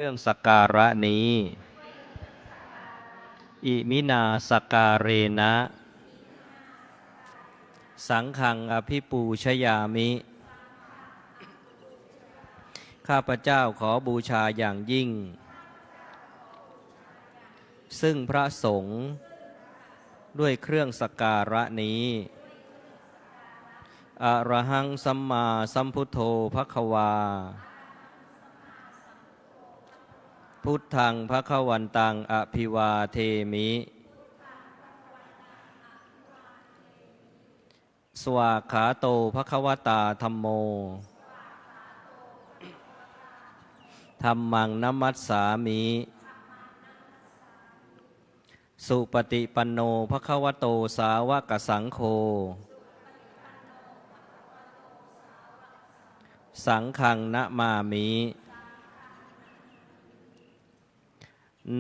เรื่องสักการะนี้อิมินาสักการเรนะสังฆังอภิปูชยามิข้าพเจ้าขอบูชาอย่างยิ่งซึ่งพระสงฆ์ด้วยเครื่องสักการะนี้อะระหังสัมมาสัมพุทโธภควาพุทธังภควันตังอภิวาเทมิสวากขาโตภควตาธัมโมธัมมังนัมมัสสามิสุปฏิปันโนภควโตสาวกสังโฆสังฆังนะมามิ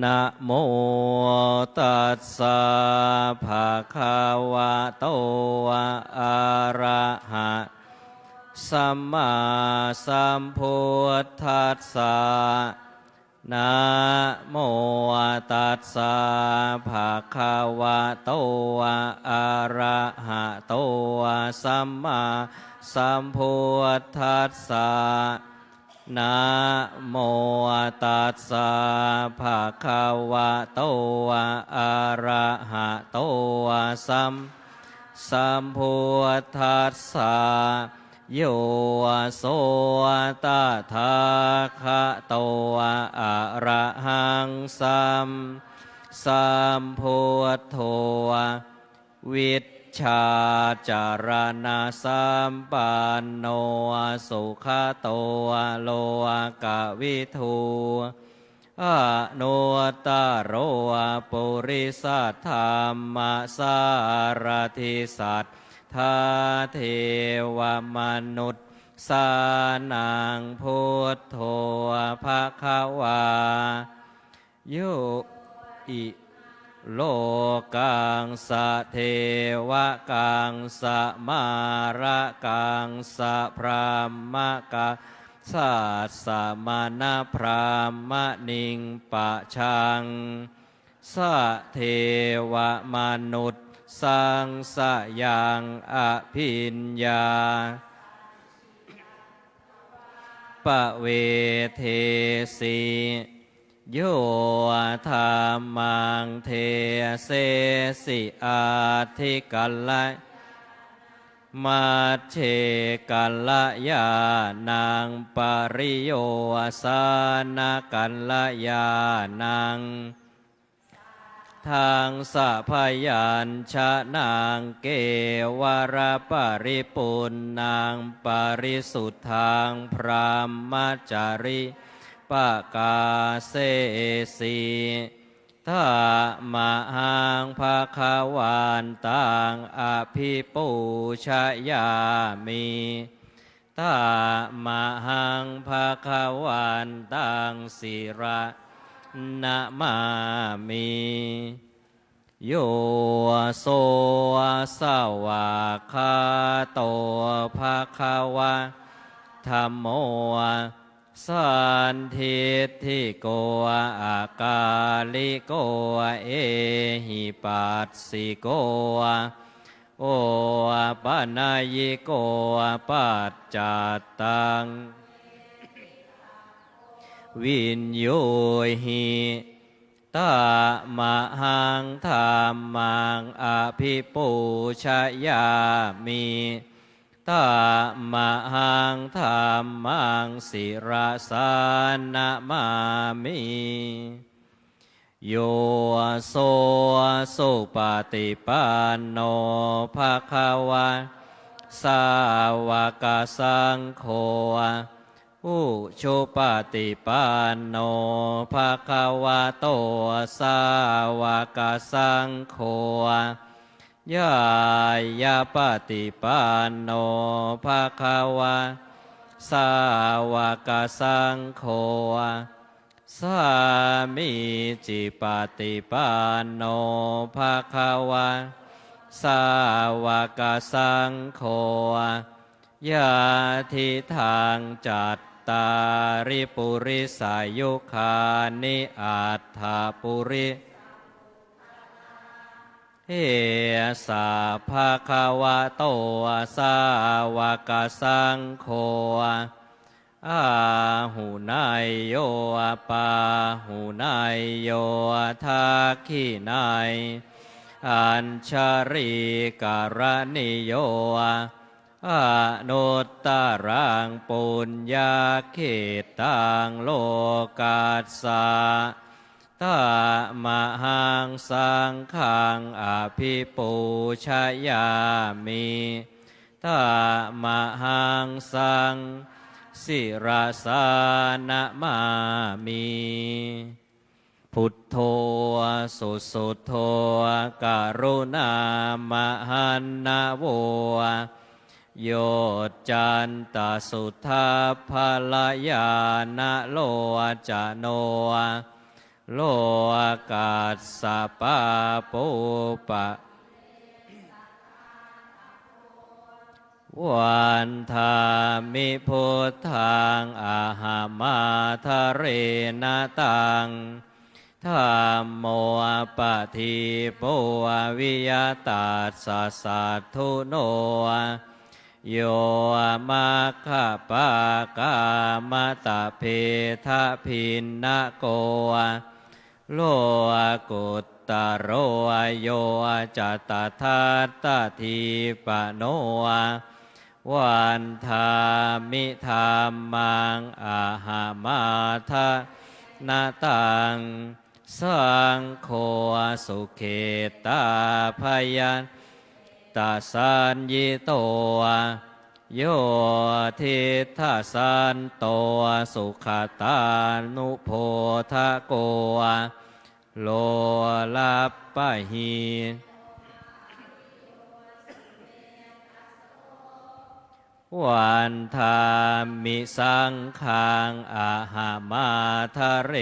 นะโมตัสสะภะคะวะโตอะระหะสัมมาสัมพุทธัสสะนะโมตัสสะภะคะวะโตอะระหะโตสัมมาสัมพุทธัสสะนะโมตัสสะภะคะวะโตอะระหะโตสัมพุทธัสสะโยโสตถาคะโตอะระหังสัมพุทโธวิชชาจารณะสัมปันโนสุขโตโลกวิทูอนุตตโรปุริสธรรมสารถิสัทธาเทวมนุษย์สานังพุทโธภควาโยอิโลกังสะเทวกังสะมาระกังสะพรามกังสัสสะมานะพรามนิงปะชังสะเทวมนุษย์สังสะยังอภิญญาปะเวเทสีโยธรรมังเทเสสิอาทิกัลละมัชเชกัลละยานังปริโยสานกัลละยานังทางสัพยัญชนะเกวรปริปุณนังปริสุทธังพรหมจาริปะกาเสสีทามหังภาควันตังอภิปูชยามิทามหังภาควันตังศิระนะมามิโยโสสวากขาโตภาควะธัมโมสันทิฏฐิโกอากาลิโกเอหิปัสสิโกโอปนัยยิโกปัจจัตตังวินโยหิตามหังธรรมังอภิปูชยามิตามหังธรรมังศิรสานะมามิโยโสสุปฏิปันโนภควะสาวกสังโฆอุชุปฏิปันโนภควะโตสาวกสังโฆยายาปฏิปันโนภควะสาวกสังโฆสามิจิปฏิปันโนภควะสาวกสังโฆยาทิทางจัต ตาริปุริสายุคานิอัตถปุริเอสาภะคะวะโตสาวกสังโฆอาหุนายโยปาหุนายโยทักขินายอัญชริการณิโยอนุตตรังปุญญาเขตังโลกัสสะตมหังสังฆังอภิปูชยามิตมหังสังสิรสานะมามิพุทโธสุสุโธกรุณามหันนะโวโยจันตสุทัพพลายานะโลจโนโลกัสสะปะปุปะวันธามิพุทธังอาหามาทะเรนะตังธัมโมปะทิปุวิยตาสัสสัทธุโนโยมัคคะปะกามตะเพทะพินนะโกโลกุตตโรโยจตทัตตทีปะโนวันธามิธรรมังอาหามาทะนาตังสังโฆสุเขตาพยัญตาสัญญิโตโยทิทัสสันโตสุขตานุโพธโกโลลัปปะหิวันธามิสังขังอาหามาทะเร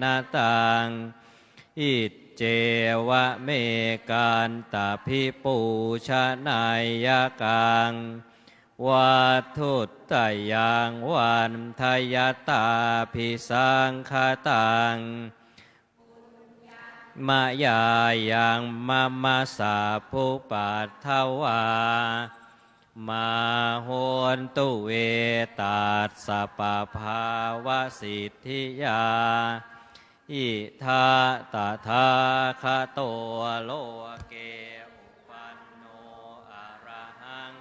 นะตังอิเจวะเมกันตาภิปูชนายกังวัตถุตยังวันทยตาภิสังคตังมายายังมัมมาสาภุปัฏฐวามาโหนตุเวตัสสะปะภาวะสิทธิยาอิทาตถาคโตโลเกอุปันโนอะระหัง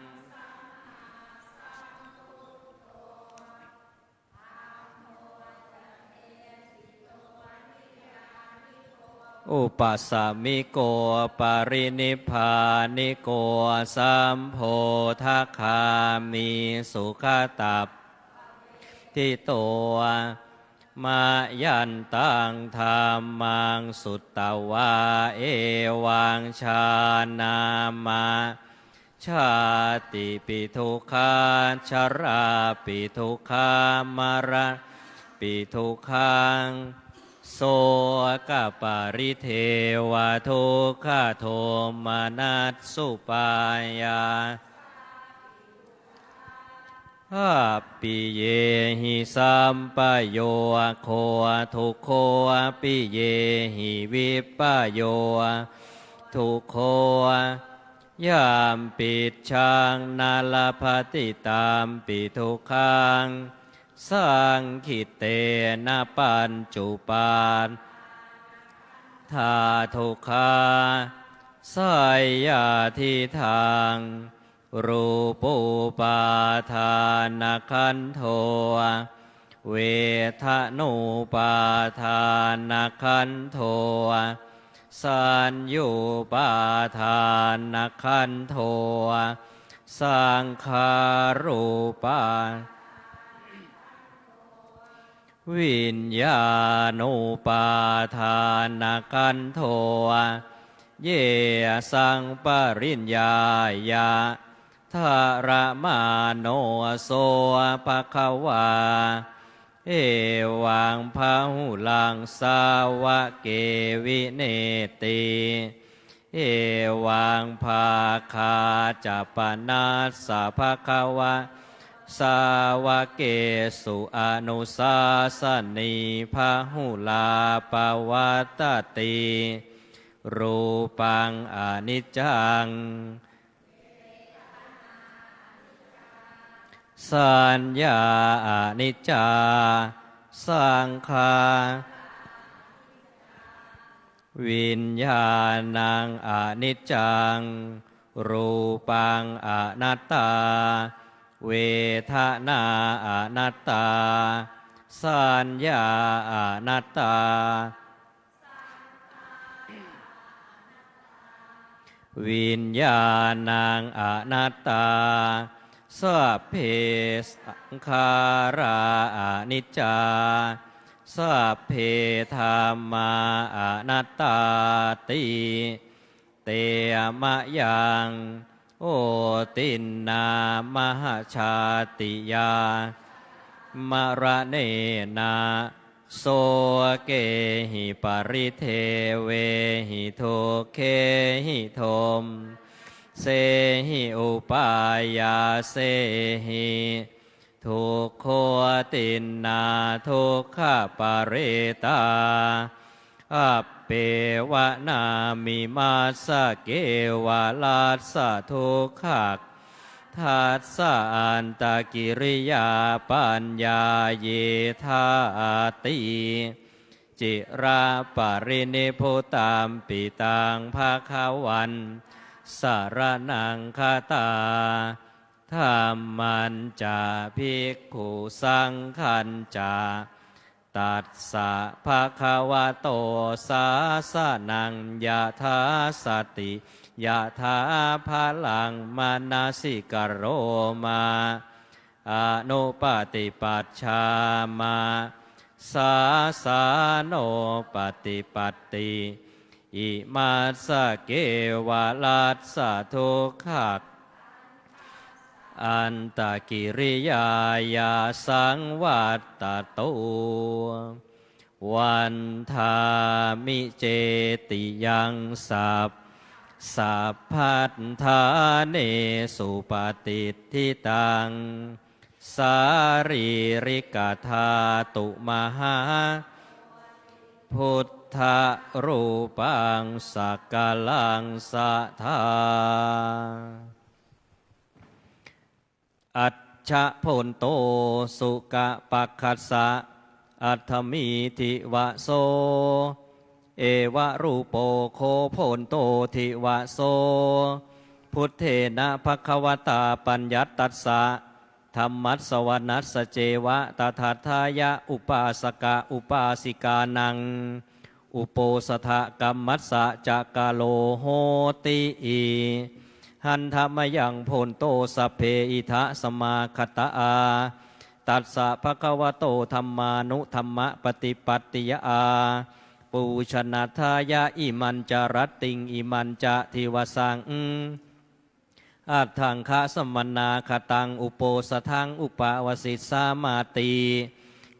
อุปัสสมิโกปรินิพพานิโกสัมโพธคามิสุขตัปทิโตมายันตังธรรมังสุตตวาเอวังชานามาชาติปิทุกขาชราปิทุกขามรณปิทุกขังโสกปาริเทวทุกขโทมนัสสุปายาปิเยหิสัมปโยโคทุกโคปิเยหิวิปโยทุกโคยามปิดชังนาลภติตามปิทุกขังสังขิเตนะปัญจุปานธาทุกขาสายยาทิทางรูปุปาทานขันโทเวทนุปาทานขันโทสัญญูปาทานขันโทสังขารูปาวิญญาณุปาทานขันโทเยสังปริญญายาทารมาโนโสภควาเอวังพหุลังสาวะเกวิเนติเอวังภาคาจัปนัสสะภควา สาวเกสุอนุสาสนีพหุลาปวัตตติรูปังอนิจจังสัญญาอนิจจาสังขารวิญญาณังอนิจจังรูปังอนัตตาเวทนาอนัตตาสัญญาอนัตตาวิญญาณังอนัตตาสัพเพสังขาราอนิจจาสัพเพธัมมาอนัตตาติเตมะยังโอตินนามหชาติยามระเนนะโสเกหิปริเทเวหิทุเคหิโทมเสหิอุปายาเสหิทุกขตินนาทุกขปาเรตาอัปเปวะนามิมาสเกวะลาสะทุกขักทัสสะอันตกิริยาปัญญาเยธาติจิราปรินิพุตามปิตังภาคาวันสารนังคตาธรรมันจาภิกขุสังขันจาตัสสะภะคะวะโตสาสนังยะถาสติยะถาภาลังมานาสิกโรมาอนุปติปัชฌามาสาสาโนปฏิปัตติอิมาสเกวะลัสสะทุกขักอันตกิริยายาสังวัตตโตวันธามิเจติยังสัพพัทธาเนสุปฏิทิตังสารีริกธาตุมหาพุทธรูปังสักกลังสัทธาอัจฉโพนโตสุกะปัคคัสสะอัตถมีทิวะโสเอวะรูปโปโคโพนโตทิวะโสพุทเทนะภควตาปัญญัตตัสสะธรรมัสสวนัสสเจวะตถาทายะอุปาสกะอุปาสิกานังอุโปสถกัมมัสสะจักกาโลโหติอีหันธรรมยังโพนโตสัพเพอิทะสมาคตาอาตัสสะภะคะวะโตธัมมานุธัมมะปฏิปัตติยาปูชนาทายะอิมันจารติงอิมันจะทิวสังอัตถังคะสมนาคตังอุโปสทังอุปาวสิสามาติ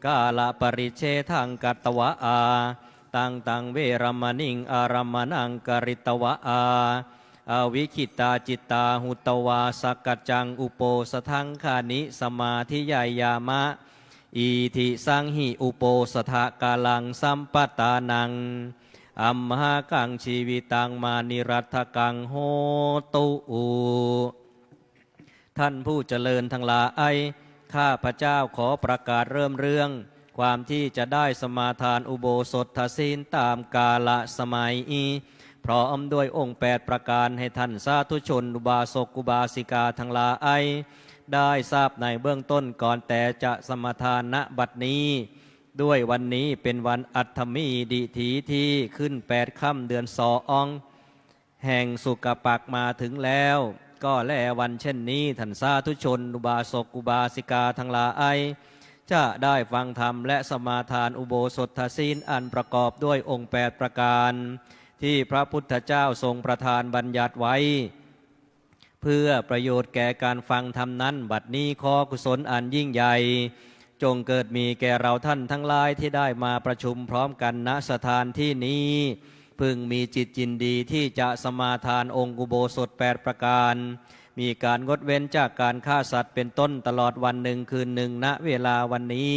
กาลปริเชทังกัตวะอาตังเวรมณิงอารมณังกริตวะอาอวิคิตาจิตตาหุตวาสกัจจังอุโปสทังคานิสมาธิยายามะอีทิสังหิอุโปสถกาลังสัมปตานังอัมหากังชีวิตังมานิรัตกังโหตุท่านผู้เจริญทั้งหลายข้าพระเจ้าขอประกาศเริ่มเรื่องความที่จะได้สมาทานอุโบสถศีลตามกาลสมัยพร้อมด้วยองค์8ประการให้ท่านสาธุชนอุบาสกอุบาสิกาทั้งหลายได้ทราบในเบื้องต้นก่อนแต่จะสมาทานณบัดนี้ด้วยวันนี้เป็นวันอัฏฐมีดิถีที่ขึ้น8ค่ำเดือน2แห่งสุกปักมาถึงแล้วก็แลวันเช่นนี้ท่านสาธุชนอุบาสกอุบาสิกาทั้งหลายจะได้ฟังธรรมและสมาทานอุโบสถศีลอันประกอบด้วยองค์8ประการที่พระพุทธเจ้าทรงประทานบัญญัติไว้เพื่อประโยชน์แก่การฟังธรรมนั้นบัดนี้ขอกุศลอันยิ่งใหญ่จงเกิดมีแก่เราท่านทั้งหลายที่ได้มาประชุมพร้อมกันณสถานที่นี้พึงมีจิตยินดีที่จะสมาทานองค์อุโบสถ8ประการ มีการงดเว้นจากการฆ่าสัตว์เป็นต้นตลอดวันหนึ่งคืนหนึ่งณเวลาวันนี้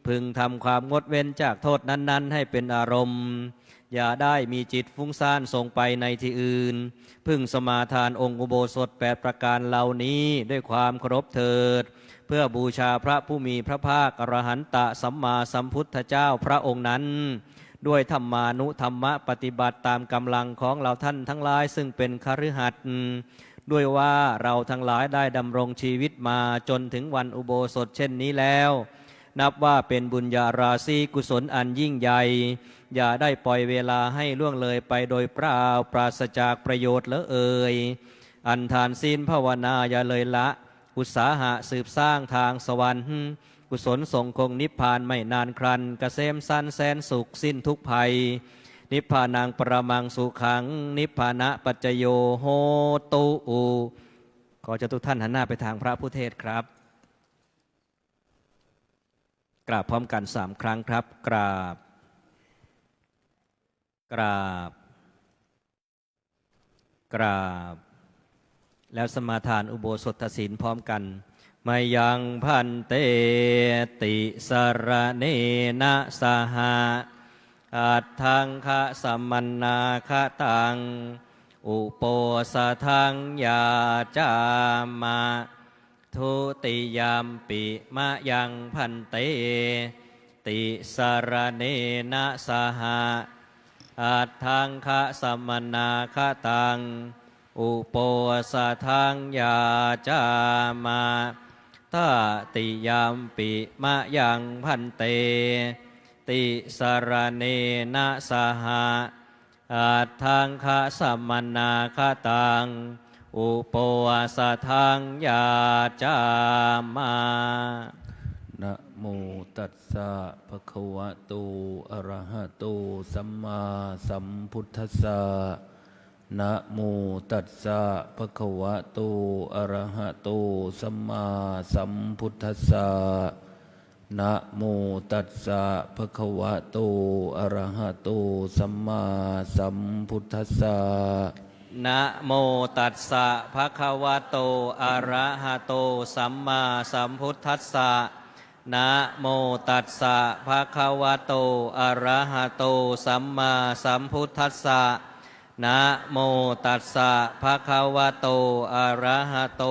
พึงทำความงดเว้นจากโทษนั้นๆให้เป็นอารมณ์อย่าได้มีจิตฟุ้งซ่านส่งไปในที่อื่นพึงสมาทานองค์อุโบสถ8ประการเหล่านี้ด้วยความเคารพเถิดเพื่อบูชาพระผู้มีพระภาคอรหันตสัมมาสัมพุทธเจ้าพระองค์นั้นด้วยธรรมานุธรรมปฏิบัติตามกำลังของเราท่านทั้งหลายซึ่งเป็นคฤหัสถ์ด้วยว่าเราทั้งหลายได้ดำรงชีวิตมาจนถึงวันอุโบสถเช่นนี้แล้วนับว่าเป็นบุญญาราศีกุศลอันยิ่งใหญ่อย่าได้ปล่อยเวลาให้ล่วงเลยไปโดยเปล่าปราศจากประโยชน์เอ่ยอันทานศีลภาวนาอย่าเลยละอุตสาหะสืบสร้างทางสวรรค์กุศลส่งคงนิพพานไม่นานครันเกษมสั้นแสนสุขสิ้นทุกภัยนิพพานังปรมังสุขังนิพพานะปัจจโยโหตุขอเจ้าทุกท่านหันหน้าไปทางพระผู้เทศครับกราบพร้อมกัน3 ครั้งครับกราบกราบกราบแล้วสมาทานอุโบสถศีลพร้อมกันมายังพันเตติสรเนนะสหะอัตถังคะสัมมนาคะตังอุโปสถังยาจามะทุติยามปิมะยังพันเตติสรเนนะสหะอัตถังคะสัมมนาคะตังอุโปสถังยาจามะตติยามปิมะยังพันเตติสรเนนะสหะอัตถังคะสัมมนาคะตังอุโปสถังยาจามะนะโมตัสสะภะคะวะโตอะระหะโตสัมมาสัมพุทธัสสะนะโมตัสสะภะคะวะโตอะระหะโตสัมมาสัมพุทธัสสะนะโมตัสสะภะคะวะโตอะระหะโตสัมมาสัมพุทธัสสะนะโมตัสสะภะคะวะโตอะระหะโตสัมมาสัมพุทธัสสะนะโมตัสสะภะคะวะโตอะระหะโตสัมมาสัมพุทธัสสะนะโมตัสสะภะคะวะโตอะระหะโต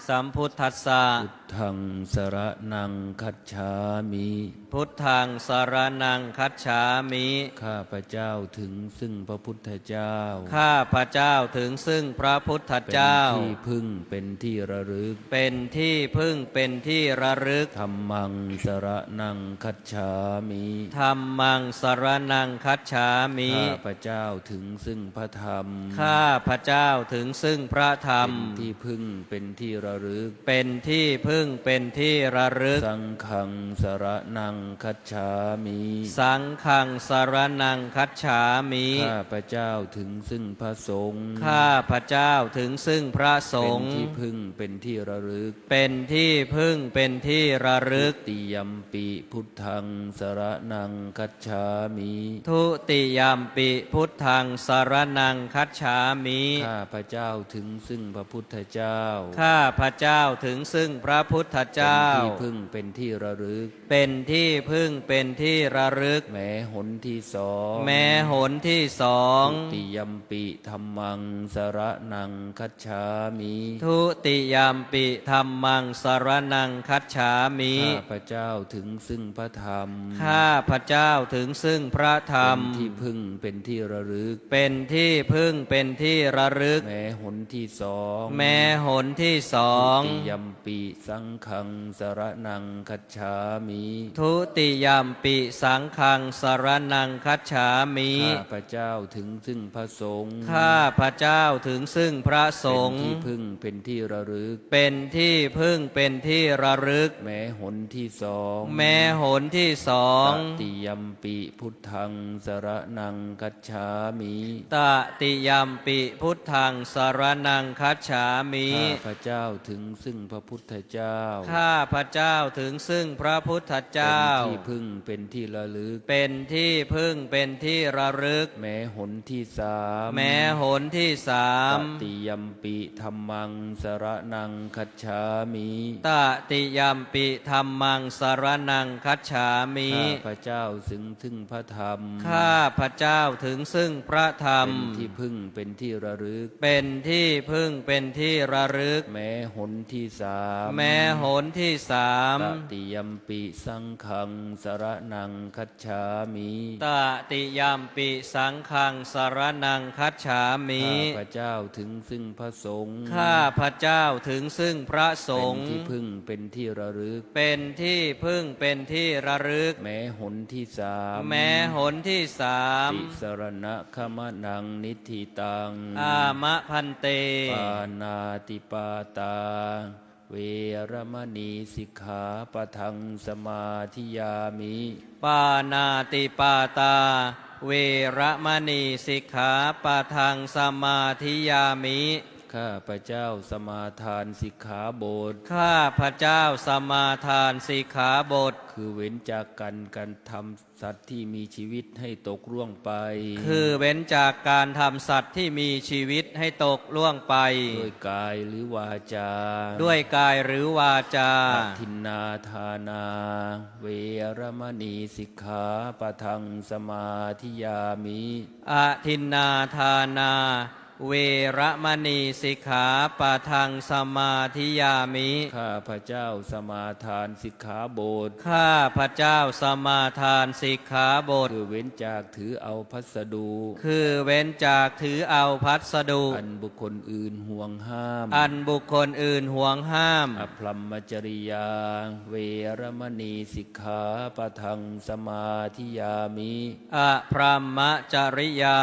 สัมพุทธัสสะพุทธังสรณังคัจฉามิพุทธังสรณังคัจฉามิข้าพเจ้าถึงซึ่งพระพุทธเจ้าข้าพเจ้าถึงซึ่งพระพุทธเจ้าเป็นที่พึ่งเป็นที่ระลึกเป็นที่พึ่งเป็นที่ระลึกธัมมังสรณังคัจฉามิธัมมังสรณังคัจฉามิข้าพเจ้าถึงซึ่งพระธรรมข้าพเจ้าถึงซึ่งพระธรรมเป็นที่พึ่งเป็นที่ระลึกเป็นที่พึ่งเป็นที่ระลึกสังฆังสรณังคัจฉามิสังฆังสรณังคัจฉามิข้าพเจ้าถึงซึ่งพระสงฆ์ข้าพเจ้าถึงซึ่งพระสงฆ์เป็นที่พึ่งเป็นที่ระลึกเป็นที่พึ่งเป็นที่ระลึกติยัมปิพุทธังสรณังคัจฉามิทุติยัมปิพุทธังสรณังคัจฉามิข้าพเจ้าถึงซึ่งพระพุทธเจ้าข้าพเจ้าถึงซึ่งพระพุทธเจ้าเป็นที่พึ่งเป็นที่ระลึกเป็นที่พึ่งเป็นที่ระลึกแม้หนที่สองแม้หนที่สอง ติยัมปิธัมมังสรณังคัจฉามิทุติยัมปิธัมมังสรณังคัจฉามิข้าพเจ้าถึงซึ่งพระธรรมข้าพเจ้าถึงซึ่งพระธรรมเป็นที่พึ่งเป็นที่ระลึกเป็นที่พึ่งเป็นที่ระลึกแม้หนที่สองแม้หนที่สองติยัมปิสังฆังสรณังคัจฉามิทุติยัมปิสังฆังสรณังคัจฉามิข้าพเจ้าถึงซึ่งพระสงฆ์ข้าพเจ้าถึงซึ่งพระสงฆ์เป็นที่พึ่งเป็นที่ระลึกเป็นที่พึ่งเป็นที่ระลึกแม้หนที่สองแม้หนที่สองตติยัมปิพุทธังสรณังคัจฉามิตติยัมปิพุทธังสรณังคัจฉามิข้าพเจ้าถึงซึ่งพระพุทธเจ้า จ้า ข้าพระเจ้าถึงซึ่งพระพุทธเจ้า เป็นที่พึ่งเป็นที่ระลึก เป็นที่พึ่งเป็นที่ระลึก แม้หนที่สาม แม้หนที่สา ต ม ติยัมปิธัมมังสรณังคัจฉามิ ตติยัมปิธัมมังสรณังคัจฉามิ ข้าพระเจ้าถึงพระธรรม ข้าพระเจ้าถึงซึ่งพระธรรม เป็นที่พึ่งเป็นที่ระลึก เป็นที่พึ่งเป็นที่ระลึก แม้หนที่สาม แม้หนที่สาม ตติยัมปิสังฆังสรณังคัจฉามิ ตติยัมปิสังฆังสรณังคัจฉามิ ข้าพระเจ้าถึงซึ่งพระสงฆ์ ข้าพระเจ้าถึงซึ่งพระส เป็น งฆ์ ที่พึ่งเป็นที่ระลึก เป็นที่พึ่งเป็นที่ระลึก แม้หนที่สาม แม้หนที่สาม ติสรณะขมนังนิธิตัง อามะพันเต ปานาติปาตา เวรมณีสิกขาปะทังสมาธิยามิ ปานาติปาตา เวระมณีสิกขาปะทังสมาธิยามิ ข้าพระเจ้าสมาทานสิกขาบท ข้าพระเจ้าสมาทานสิกขาบท คือเว้นจากการทำสัตว์ที่มีชีวิตให้ตกล่วงไป คือเว้นจากการทำสัตว์ที่มีชีวิตให้ตกล่วงไป ด้วยกายหรือวาจา ด้วยกายหรือวาจา ทินนาทานา เวรมณีสิกขาปะทังสมาธิยามิ อทินนาทานา เวระมณีสิกขาปะทังสมาธิยามิ ข้าพระเจ้าสมาทานสิกขาบท ข้าพระเจ้าสมาทานสิกขาบท คือเว้นจากถือเอาพัสดุ คือเว้นจากถือเอาพัสดุ อันบุคคลอื่นห่วงห้าม อันบุคคลอื่นห่วงห้าม อพรหมจริยา เวรมณีสิกขาปะทังสมาธิยามิ อพรหมจริยา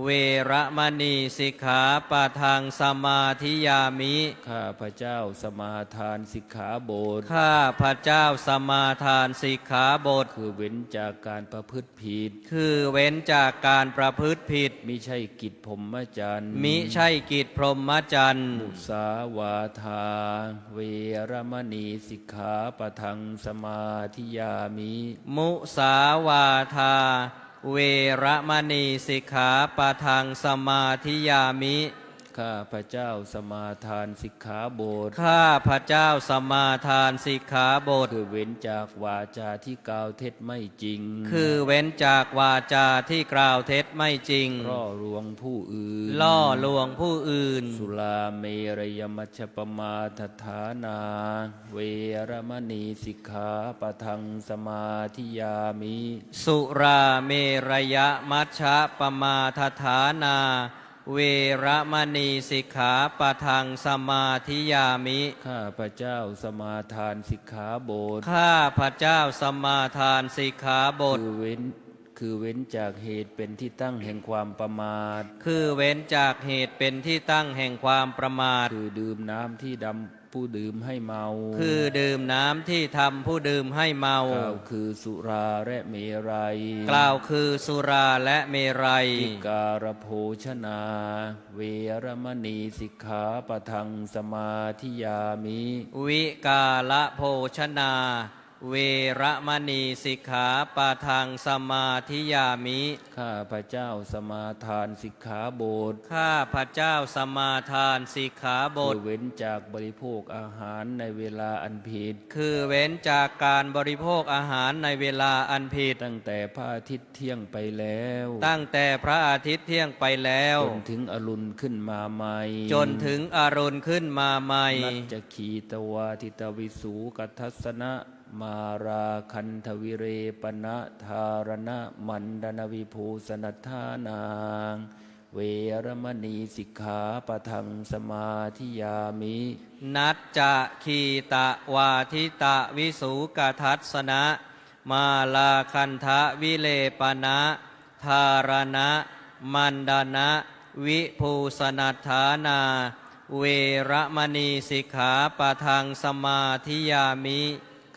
เวระมณีสิกขาปะทังสมาธิยามิ ข้าพระเจ้าสมาทานสิกขาบท ข้าพระเจ้าสมาทานสิกขาบท คือเว้นจากการประพฤติผิด คือเว้นจากการประพฤติผิด มิใช่กิจพรหมจรรย์ มิใช่กิจพรหมจรรย์ มุสาวาทา เวรมณีสิกขาปะทังสมาธิยามิ มุสาวาทา เวระมณีสิกขาปะทังสมาธิยามิ ข้าพระเจ้าสมาทานสิกขาบท ข้าพระเจ้าสมาทานสิกขาบท คือเว้นจากวาจาที่กล่าวเท็จไม่จริง คือเว้นจากวาจาที่กล่าวเท็จไม่จริง ล่อลวงผู้อื่น ล่อลวงผู้อื่น สุราเมรยมัชฌปมาทฐานา เวรมณีสิกขาปะทังสมาธิยามิ สุราเมรยมัชฌะปมาทฐานา เวระมณีสิกขาปะทังสมาธิยามิ ข้าพระเจ้าสมาทานสิกขาบท ข้าพระเจ้าสมาทานสิกขาบท คือเว้นจากเหตุเป็นที่ตั้งแห่งความประมาท คือเว้นจากเหตุเป็นที่ตั้งแห่งความประมาท คือดื่มน้ำที่ดำผู้ดื่มให้เมา คือดื่มน้ำที่ทำผู้ดื่มให้เมา กล่าวคือสุราและเมรัย กล่าวคือสุราและเมรัย วิการโภชนา เวรมณีสิกขาปะทังสมาธิยามิ วิกาละโภชนา เวระมณีสิกขาปะทังสมาธิยามิ ข้าพระเจ้าสมาทานสิกขาบท ข้าพระเจ้าสมาทานสิกขาบท คือเว้นจากบริโภคอาหารในเวลาอันผิด คือเว้นจากการบริโภคอาหารในเวลาอันผิด ตั้งแต่พระอาทิตย์เที่ยงไปแล้ว ตั้งแต่พระอาทิตย์เที่ยงไปแล้ว จนถึงอรุณขึ้นมาใหม่ จนถึงอรุณขึ้นมาใหม่ นัจจคีตวาทิตวิสูกัทัสสนะมาราคันทวิเรปณะธารณะมันดนวิภูสนัทธานางเวรมณีสิกขาปะทังสมาธิยามิ นัจจะคีตะวาทิตะวิสูกทัสสนะมาลาคันทะวิเลปนะธารณะมันดนะวิภูสนัทธานา เวระมณีสิกขาปะทังสมาธิยามิ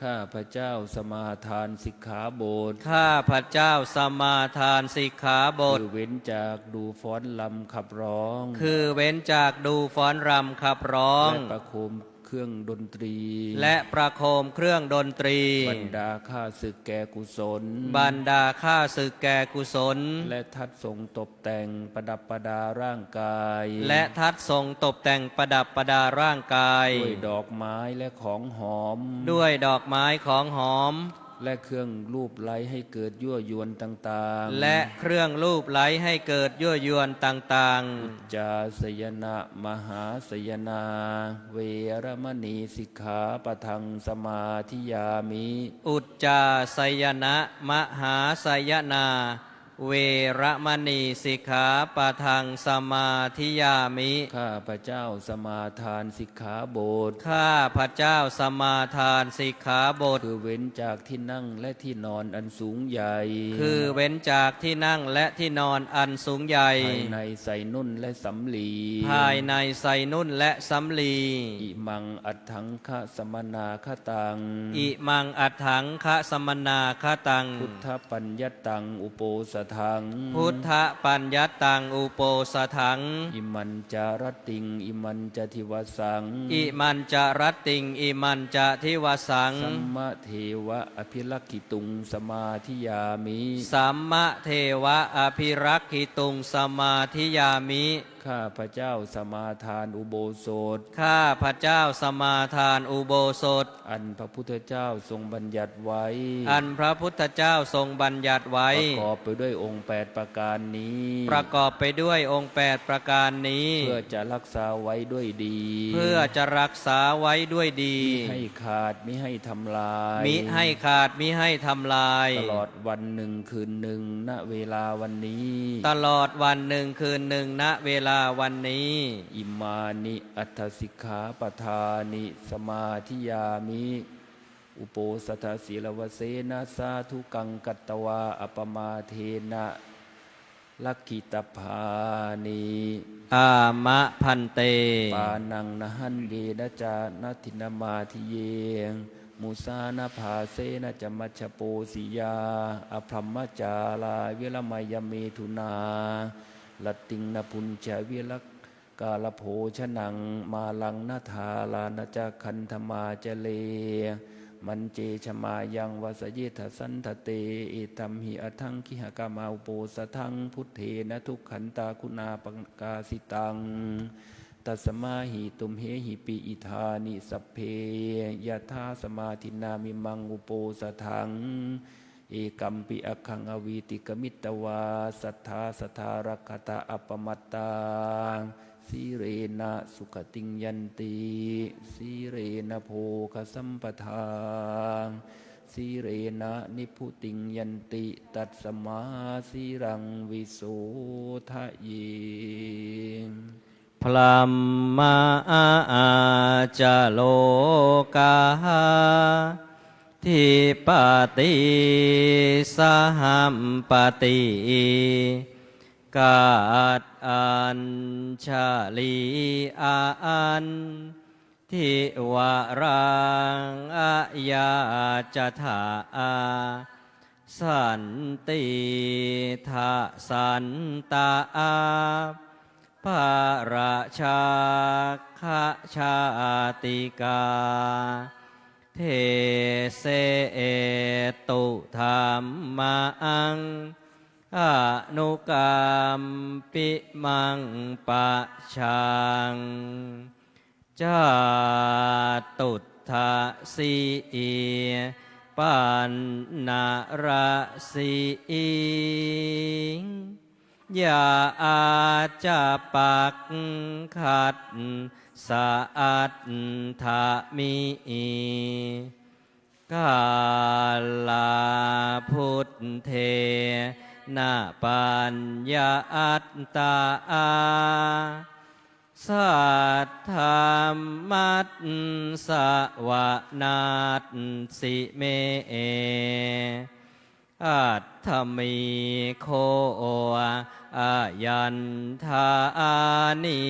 ข้าพระเจ้าสมาทานสิกขาบท ข้าพระเจ้าสมาทานสิกขาบท คือเว้นจากดูฟ้อนลำขับร้อง คือเว้นจากดูฟ้อนรำขับร้อง และประโคมคื รื่องดนตรี และประโคมเครื่องดนตรี บรรดาข้าศึกแก่กุศล บรรดาข้าศึกแก่กุศล และทัดทรงตกแต่งประดับประดาร่างกาย และทัดทรงตกแต่งประดับประดาร่างกาย ด้วยดอกไม้และของหอม ด้วยดอกไม้ของหอม และเครื่องรูปไล้ให้เกิดยั่วยวนต่างๆ และเครื่องรูปไล้ให้เกิดยั่วยวนต่าง จาสยนะมหาสยนา เวรมณีสิกขาปะทังสมาธิยามิ ๆ อุจจาสยนะมหาสยนา เวระมณีสิกขาปะทังสมาธิยามิ ข้าพระเจ้าสมาทานสิกขาบท ข้าพระเจ้าสมาทานสิกขาบท คือเว้นจากที่นั่งและที่นอนอันสูงใหญ่ คือเว้นจากที่นั่งและที่นอนอันสูงใหญ่ ภายในใส่นุ่นและสำลี ภายในใส่นุ่นและสำลี อิมังอัตถังคะสมนาคตัง อิมังอัฏฐังคะสมนาคตัง พุทธปัญญตังอุโปสถัง พุทธปัญญตังอุโปสถัง อิมันจารติงอิมันจทิวสัง อิมันจะรัตติงอิมันจะทิวสัง สัมมเทวะอภิลักขิตุงสมาธิยามิ สัมมะเทวะอภิรักขิตุงสมาธิยามิ ข้าพระเจ้าสมาทานอุโบสถ ข้าพระเจ้าสมาทานอุโบสถ อันพระพุทธเจ้าทรงบัญญัติไว้ อันพระพุทธเจ้าทรงบัญญัติไว้ ประกอบไปด้วยองค์8ประการนี้ ประกอบไปด้วยองค์8ประการนี้ เพื่อจะรักษาไว้ด้วยดี เพื่อจะรักษาไว้ด้วยดี มิให้ขาดมิให้ทำลาย มิให้ขาดมิให้ทำลาย ตลอดวันหนึ่งคืนหนึ่งณเวลาวันนี้ ตลอดวันหนึ่งคืนหนึ่งณเวลาวันนี้ อิมานิอัตถสิกขาปทานิสมาธิยามิ อุโปสถศีลวเสนะสาธุกังกัตตวาอปมาเทนะลักขิตภานิ อามะพันเต ปานังนะหันเยนะจานาทินามาทิเยงมุสานาภาเสนะจมัชฌโปสิยาอภรรมจาลาเวรมายเมถุนาลัตติงนพุญจวิลักกาลโภชนังมาลังนาธาลานะจักขันธมาเจเลมันเจชมายังวสเยทสันทเตอิตัมหิอทังคิหกามาอุโปสทังพุทเทนะทุกขันตาคุณาปังกาสิตังตัสมาหิตุมเหหิปิอิธานิสัพเพยะธาสมาธินามิมังอุโปสทังเอกัมปิอัคขังอวีติกมิตตวาสัทธาสทารคตาอัปปมัตตังสีเรนะสุขติงยันติสีเรนะโภคสัมปทาสีเรนะนิพุติงยันติตัสสมาสีรังวิโสทะเย พลัมมาอาจาโลกาทิปติสหัมปติกาตอัญชาลีอันทิวรังอายาจถาสันติทะสันตาภาราชาคะชาติกาเทเสตุธรรมังอนุกรรมปิมังปะชังจาตุทะสีปันนาราสียาอาจะปักขัดสะอัตถามิกาลาพุทเทนะปัญญาอัตตาสัทธรรมัตสวนาตสิเมอัตถมีโคอายันทานิ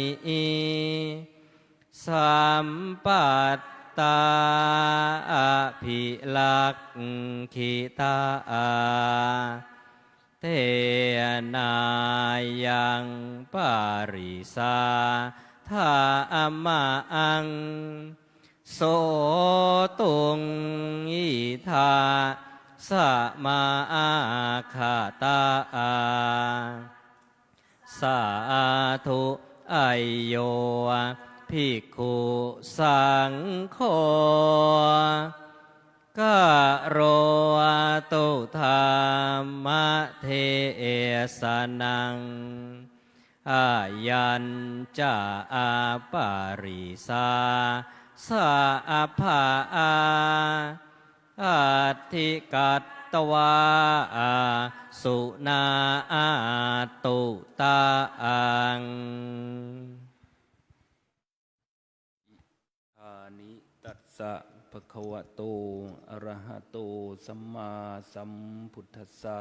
สัมปัตตาอภิลักขิตาเทนายังปาริสาธามาอัง โสตุงอิทาสมาอาคาตาอาสาธุไอโยภิกขุสังโฆกะโรตุธรรมเทสนังอายัญจะอาปาริสาสะภาอาอัตถิกัตตวาสุนาตุตาอังอานิตัสสะภะคะวะโตอะระหะโตสัมมาสัมพุทธัสสะ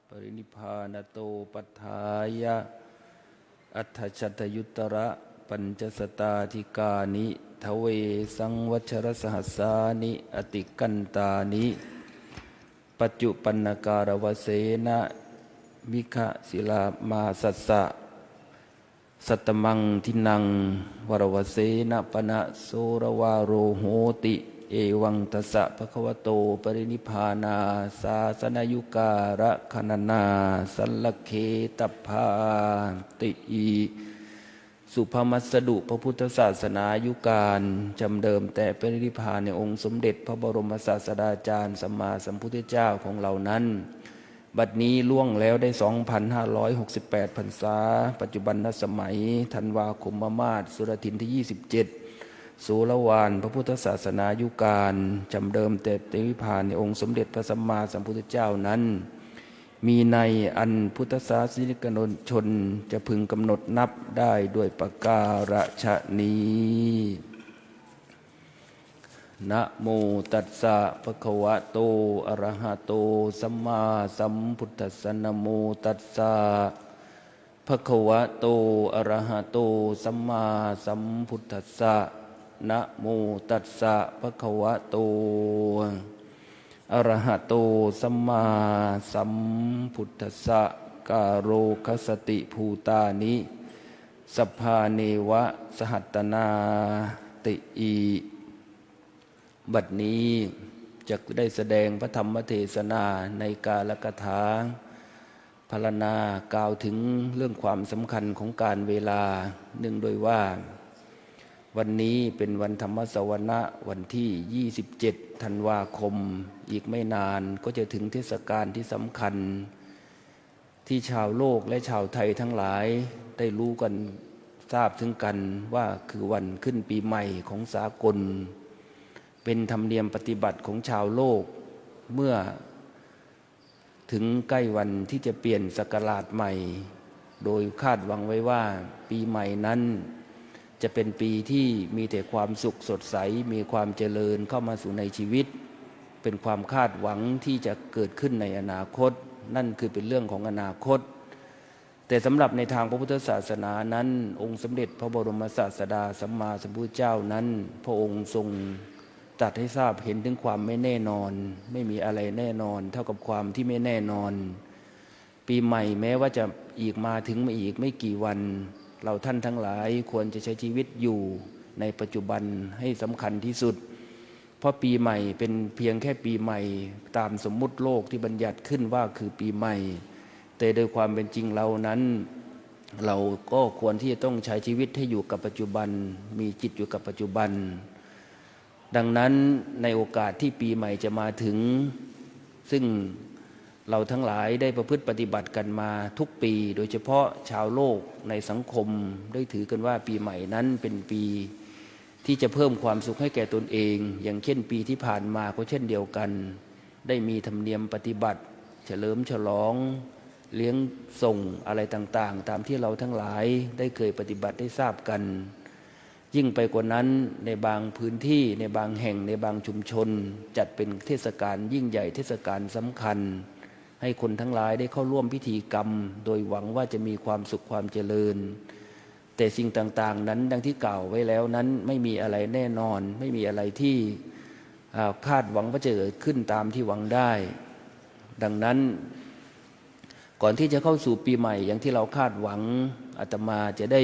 ปรินิพพานโตปัฏฐายะอัฏฐชัตถยุตตระปัญจสตาธิกานิทเวสังวัชรสหัสสานิอติกันตานิปัจจุปันนการวเสนะมิขะศิลามาสัสสะสัตตมังทินังวรวเสนะปนะโสรวาโรโหติเอวังตัสสะภะคะวะโตปรินิพพานาสาสนยุการะคณนาสัลลเคตพาติอีสุภมัสสดุพระพุทธศาสนายุการจำเดิมแต่ปรินิพพานในองค์สมเด็จพระบรมศาสดาจารย์สัมมาสัมพุทธเจ้าของเรานั้นบัดนี้ล่วงแล้วได้ 2,568 พรรษาปัจจุบันสมัยธันวาคมมาสสุรทินที่27สุรวานพระพุทธศาสนายุการจำเดิมแต่ปรินิพพานในองค์สมเด็จพระสัมมาสัมพุทธเจ้านั้นมีในอันพุทธศาสนิกชนจะพึงกำหนดนับได้ด้วยประการฉนี้นะโมตัสสะภะคะวะโตอะระหะโตสัมมาสัมพุทธัสสะนะโมตัสสะภะคะวะโตอะระหะโตสัมมาสัมพุทธัสสะนะโมตัสสะภะคะวะโตอะระหะโตสัมมาสัมพุทธัสสะกาโรคัสสติภูตานิสัพพาเนวะสหัตตนาติอีบัดนี้จะได้แสดงพระธรรมเทศนาในกาลกถาพรรณนากล่าวถึงเรื่องความสำคัญของการเวลาเนื่องโดยว่าวันนี้เป็นวันธรรมสวนะวันที่27ธันวาคมอีกไม่นานก็จะถึงเทศกาลที่สำคัญที่ชาวโลกและชาวไทยทั้งหลายได้รู้กันทราบถึงกันว่าคือวันขึ้นปีใหม่ของสากลเป็นธรรมเนียมปฏิบัติของชาวโลกเมื่อถึงใกล้วันที่จะเปลี่ยนศักราชใหม่โดยคาดหวังไว้ว่าปีใหม่นั้นจะเป็นปีที่มีแต่ความสุขสดใสมีความเจริญเข้ามาสู่ในชีวิตเป็นความคาดหวังที่จะเกิดขึ้นในอนาคตนั่นคือเป็นเรื่องของอนาคตแต่สำหรับในทางพระพุทธศาสนานั้นองค์สมเด็จพระบรมศาสดาสัมมาสัมพุทธเจ้านั้นพระองค์ทรงตรัสให้ทราบเห็นถึงความไม่แน่นอนไม่มีอะไรแน่นอนเท่ากับความที่ไม่แน่นอนปีใหม่แม้ว่าจะอีกมาถึงอีกไม่กี่วันเราท่านทั้งหลายควรจะใช้ชีวิตอยู่ในปัจจุบันให้สำคัญที่สุดเพราะปีใหม่เป็นเพียงแค่ปีใหม่ตามสมมุติโลกที่บัญญัติขึ้นว่าคือปีใหม่แต่โดยความเป็นจริงเรานั้นเราก็ควรที่จะต้องใช้ชีวิตให้อยู่กับปัจจุบันมีจิตอยู่กับปัจจุบันดังนั้นในโอกาสที่ปีใหม่จะมาถึงซึ่งเราทั้งหลายได้ประพฤติปฏิบัติกันมาทุกปีโดยเฉพาะชาวโลกในสังคมได้ถือกันว่าปีใหม่นั้นเป็นปีที่จะเพิ่มความสุขให้แก่ตนเองอย่างเช่นปีที่ผ่านมาก็เช่นเดียวกันได้มีธรรมเนียมปฏิบัติเฉลิมฉลองเลี้ยงส่งอะไรต่างๆตามที่เราทั้งหลายได้เคยปฏิบัติได้ทราบกันยิ่งไปกว่านั้นในบางพื้นที่ในบางแห่งในบางชุมชนจัดเป็นเทศกาลยิ่งใหญ่เทศกาลสำคัญให้คนทั้งหลายได้เข้าร่วมพิธีกรรมโดยหวังว่าจะมีความสุขความเจริญแต่สิ่งต่างๆนั้นดังที่กล่าวไว้แล้วนั้นไม่มีอะไรแน่นอนไม่มีอะไรที่คาดหวังว่าจะเกิดขึ้นตามที่หวังได้ดังนั้นก่อนที่จะเข้าสู่ปีใหม่อย่างที่เราคาดหวังอาตมาจะได้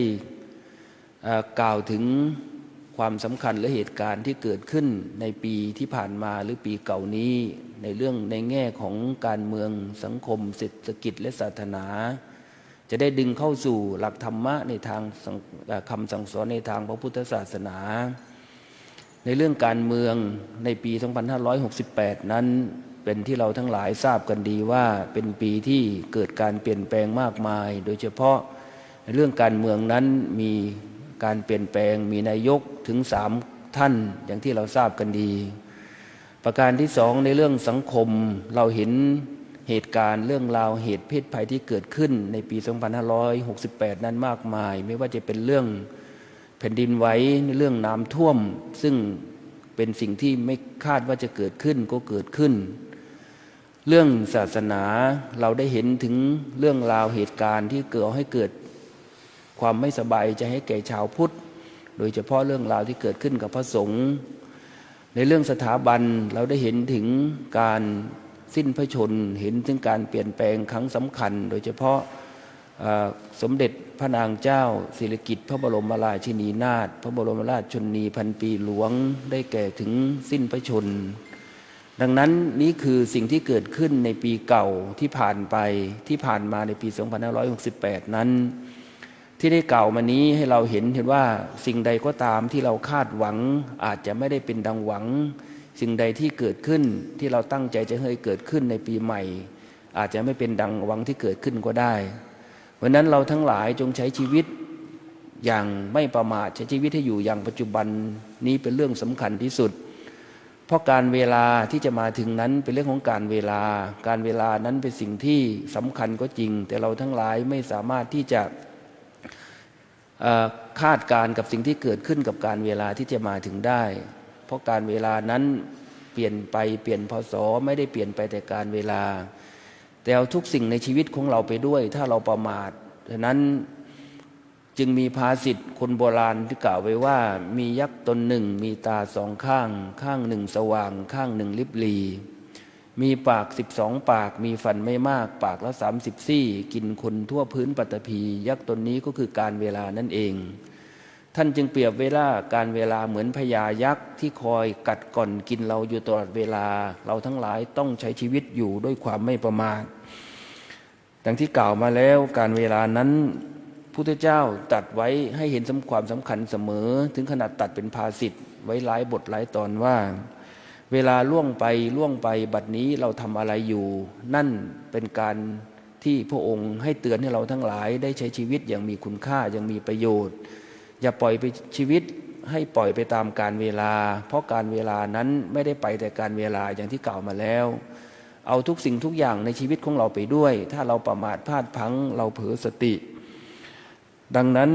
กล่าวถึง ความสำคัญและเหตุการณ์ที่เกิดขึ้นในปีที่ผ่านมาหรือปีเก่านี้ในเรื่องในแง่ของการเมืองสังคมเศรษฐกิจและศาสนาจะได้ดึงเข้าสู่หลักธรรมะในทางคำสั่งสอนในทางพระพุทธศาสนาในเรื่องการเมืองในปี 2568 นั้นเป็นที่เราทั้งหลายทราบกันดีว่าเป็นปีที่เกิดการเปลี่ยนแปลงมากมายโดยเฉพาะในเรื่องการเมืองนั้นมีการเปลี่ยนแปลงมีนายกถึง3 ท่านอย่างที่เราทราบกันดีประการที่2ในเรื่องสังคมเราเห็นเหตุการณ์เรื่องราวเหตุเพศภัยที่เกิดขึ้นในปี 2568 นั้นมากมายไม่ว่าจะเป็นเรื่องแผ่นดินไหวในเรื่องน้ำท่วมซึ่งเป็นสิ่งที่ไม่คาดว่าจะเกิดขึ้นก็เกิดขึ้นเรื่องศาสนาเราได้เห็นถึงเรื่องราวเหตุการณ์ที่เกิดให้เกิดความไม่สบายใจให้แก่ชาวพุทธโดยเฉพาะเรื่องราวที่เกิดขึ้นกับพระสงฆ์ในเรื่องสถาบันเราได้เห็นถึงการสิ้นพระชนเห็นถึงการเปลี่ยนแปลงครั้งสำคัญโดยเฉพาะสมเด็จพระนางเจ้าสิริกิติ์พระบรมราชินีนาถพระบรมราชชนนีพันปีหลวงได้แก่ถึงสิ้นพระชนดังนั้นนี้คือสิ่งที่เกิดขึ้นในปีเก่าที่ผ่านไปที่ผ่านมาในปี 2568 นั้นที่ได้กล่าวมานี้ให้เราเห็นว่าสิ่งใดก็ตามที่เราคาดหวังอาจจะไม่ได้เป็นดังหวังสิ่งใดที่เกิดขึ้นที่เราตั้งใจจะให้เกิดขึ้นในปีใหม่อาจจะไม่เป็นดังหวังที่เกิดขึ้นก็ได้เพราะนั้นเราทั้งหลายจงใช้ชีวิตอย่างไม่ประมาทใช้ชีวิตให้อยู่อย่างปัจจุบันนี้เป็นเรื่องสำคัญที่สุดเพราะการเวลาที่จะมาถึงนั้นเป็นเรื่องของการเวลาการเวลานั้นเป็นสิ่งที่สำคัญก็จริงแต่เราทั้งหลายไม่สามารถที่จะคาดการณ์กับสิ่งที่เกิดขึ้นกับการเวลาที่จะมาถึงได้เพราะการเวลานั้นเปลี่ยนไปเปลี่ยนพศไม่ได้เปลี่ยนไปแต่การเวลาแต่เอาทุกสิ่งในชีวิตของเราไปด้วยถ้าเราประมาทดังนั้นจึงมีภาษิตคนโบราณที่กล่าวไว้ว่ามียักษ์ตนหนึ่งมีตา2 ข้างข้างหนึ่งสว่างข้างหนึ่งลิบหลีมีปาก12 ปากมีฟันไม่มากปากละ30 ซี่กินคนทั่วพื้นปัตภียักษ์ตนนี้ก็คือการเวลานั่นเองท่านจึงเปรียบเวลาการเวลาเหมือนพญายักษ์ที่คอยกัดก่อนกินเราอยู่ตลอดเวลาเราทั้งหลายต้องใช้ชีวิตอยู่ด้วยความไม่ประมาทดังที่กล่าวมาแล้วการเวลานั้นพุทธเจ้าตรัสไว้ให้เห็นความสำคัญเสมอถึงขนาดตัดเป็นภาษิตไว้หลายบทหลายตอนว่าเวลาล่วงไปบัดนี้เราทำอะไรอยู่นั่นเป็นการที่พระองค์ให้เตือนให้เราทั้งหลายได้ใช้ชีวิตอย่างมีคุณค่าอย่างมีประโยชน์อย่าปล่อยไปชีวิตให้ปล่อยไปตามการเวลาเพราะการเวลานั้นไม่ได้ไปแต่การเวลาอย่างที่กล่าวมาแล้วเอาทุกสิ่งทุกอย่างในชีวิตของเราไปด้วยถ้าเราประมาทพลาดพลั้งเราเผลอสติดังนั้น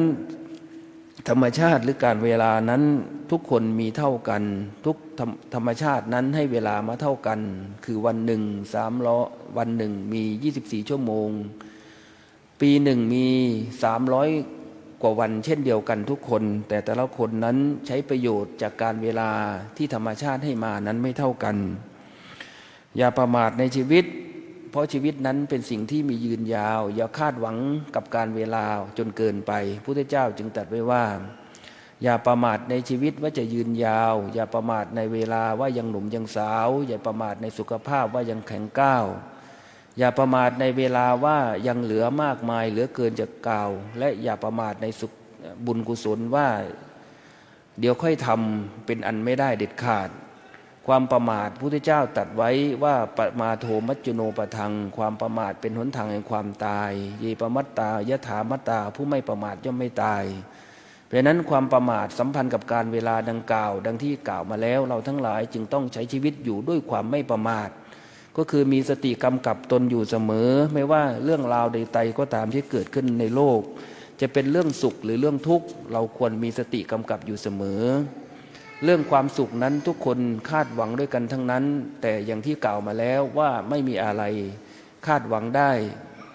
ธรรมชาติหรือการเวลานั้นทุกคนมีเท่ากันทุกธรรมชาตินั้นให้เวลามาเท่ากันคือวันหนึ่งวันหนึ่งมี24 ชั่วโมงปีหนึ่งมี300 กว่าวันเช่นเดียวกันทุกคนแต่แต่ละคนนั้นใช้ประโยชน์จากการเวลาที่ธรรมชาติให้มานั้นไม่เท่ากันอย่าประมาทในชีวิตเพราะชีวิตนั้นเป็นสิ่งที่มียืนยาวอย่าคาดหวังกับการเวลาจนเกินไปพระพุทธเจ้าจึงตรัสไว้ว่าอย่าประมาทในชีวิตว่าจะยืนยาวอย่าประมาทในเวลาว่ายังหนุ่มยังสาวอย่าประมาทในสุขภาพว่ายังแข็งก้าวอย่าประมาทในเวลาว่ายังเหลือมากมายเหลือเกินจะกล่าวและอย่าประมาทในสุขบุญกุศลว่าเดี๋ยวค่อยทำเป็นอันไม่ได้เด็ดขาดความประมาทพระพุทธเจ้าตรัสไว้ว่าปมาโทมัจจุโนปทังความประมาทเป็นหนทางแห่งความตายเยปมัตตายถามัตตาผู้ไม่ประมาทย่อมไม่ตายเพราะนั้นความประมาทสัมพันธ์กับการเวลาดังกล่าวดังที่กล่าวมาแล้วเราทั้งหลายจึงต้องใช้ชีวิตอยู่ด้วยความไม่ประมาทก็คือมีสติกำกับตนอยู่เสมอไม่ว่าเรื่องราวใดๆก็ตามที่เกิดขึ้นในโลกจะเป็นเรื่องสุขหรือเรื่องทุกข์เราควรมีสติกำกับอยู่เสมอเรื่องความสุขนั้นทุกคนคาดหวังด้วยกันทั้งนั้นแต่อย่างที่กล่าวมาแล้วว่าไม่มีอะไรคาดหวังได้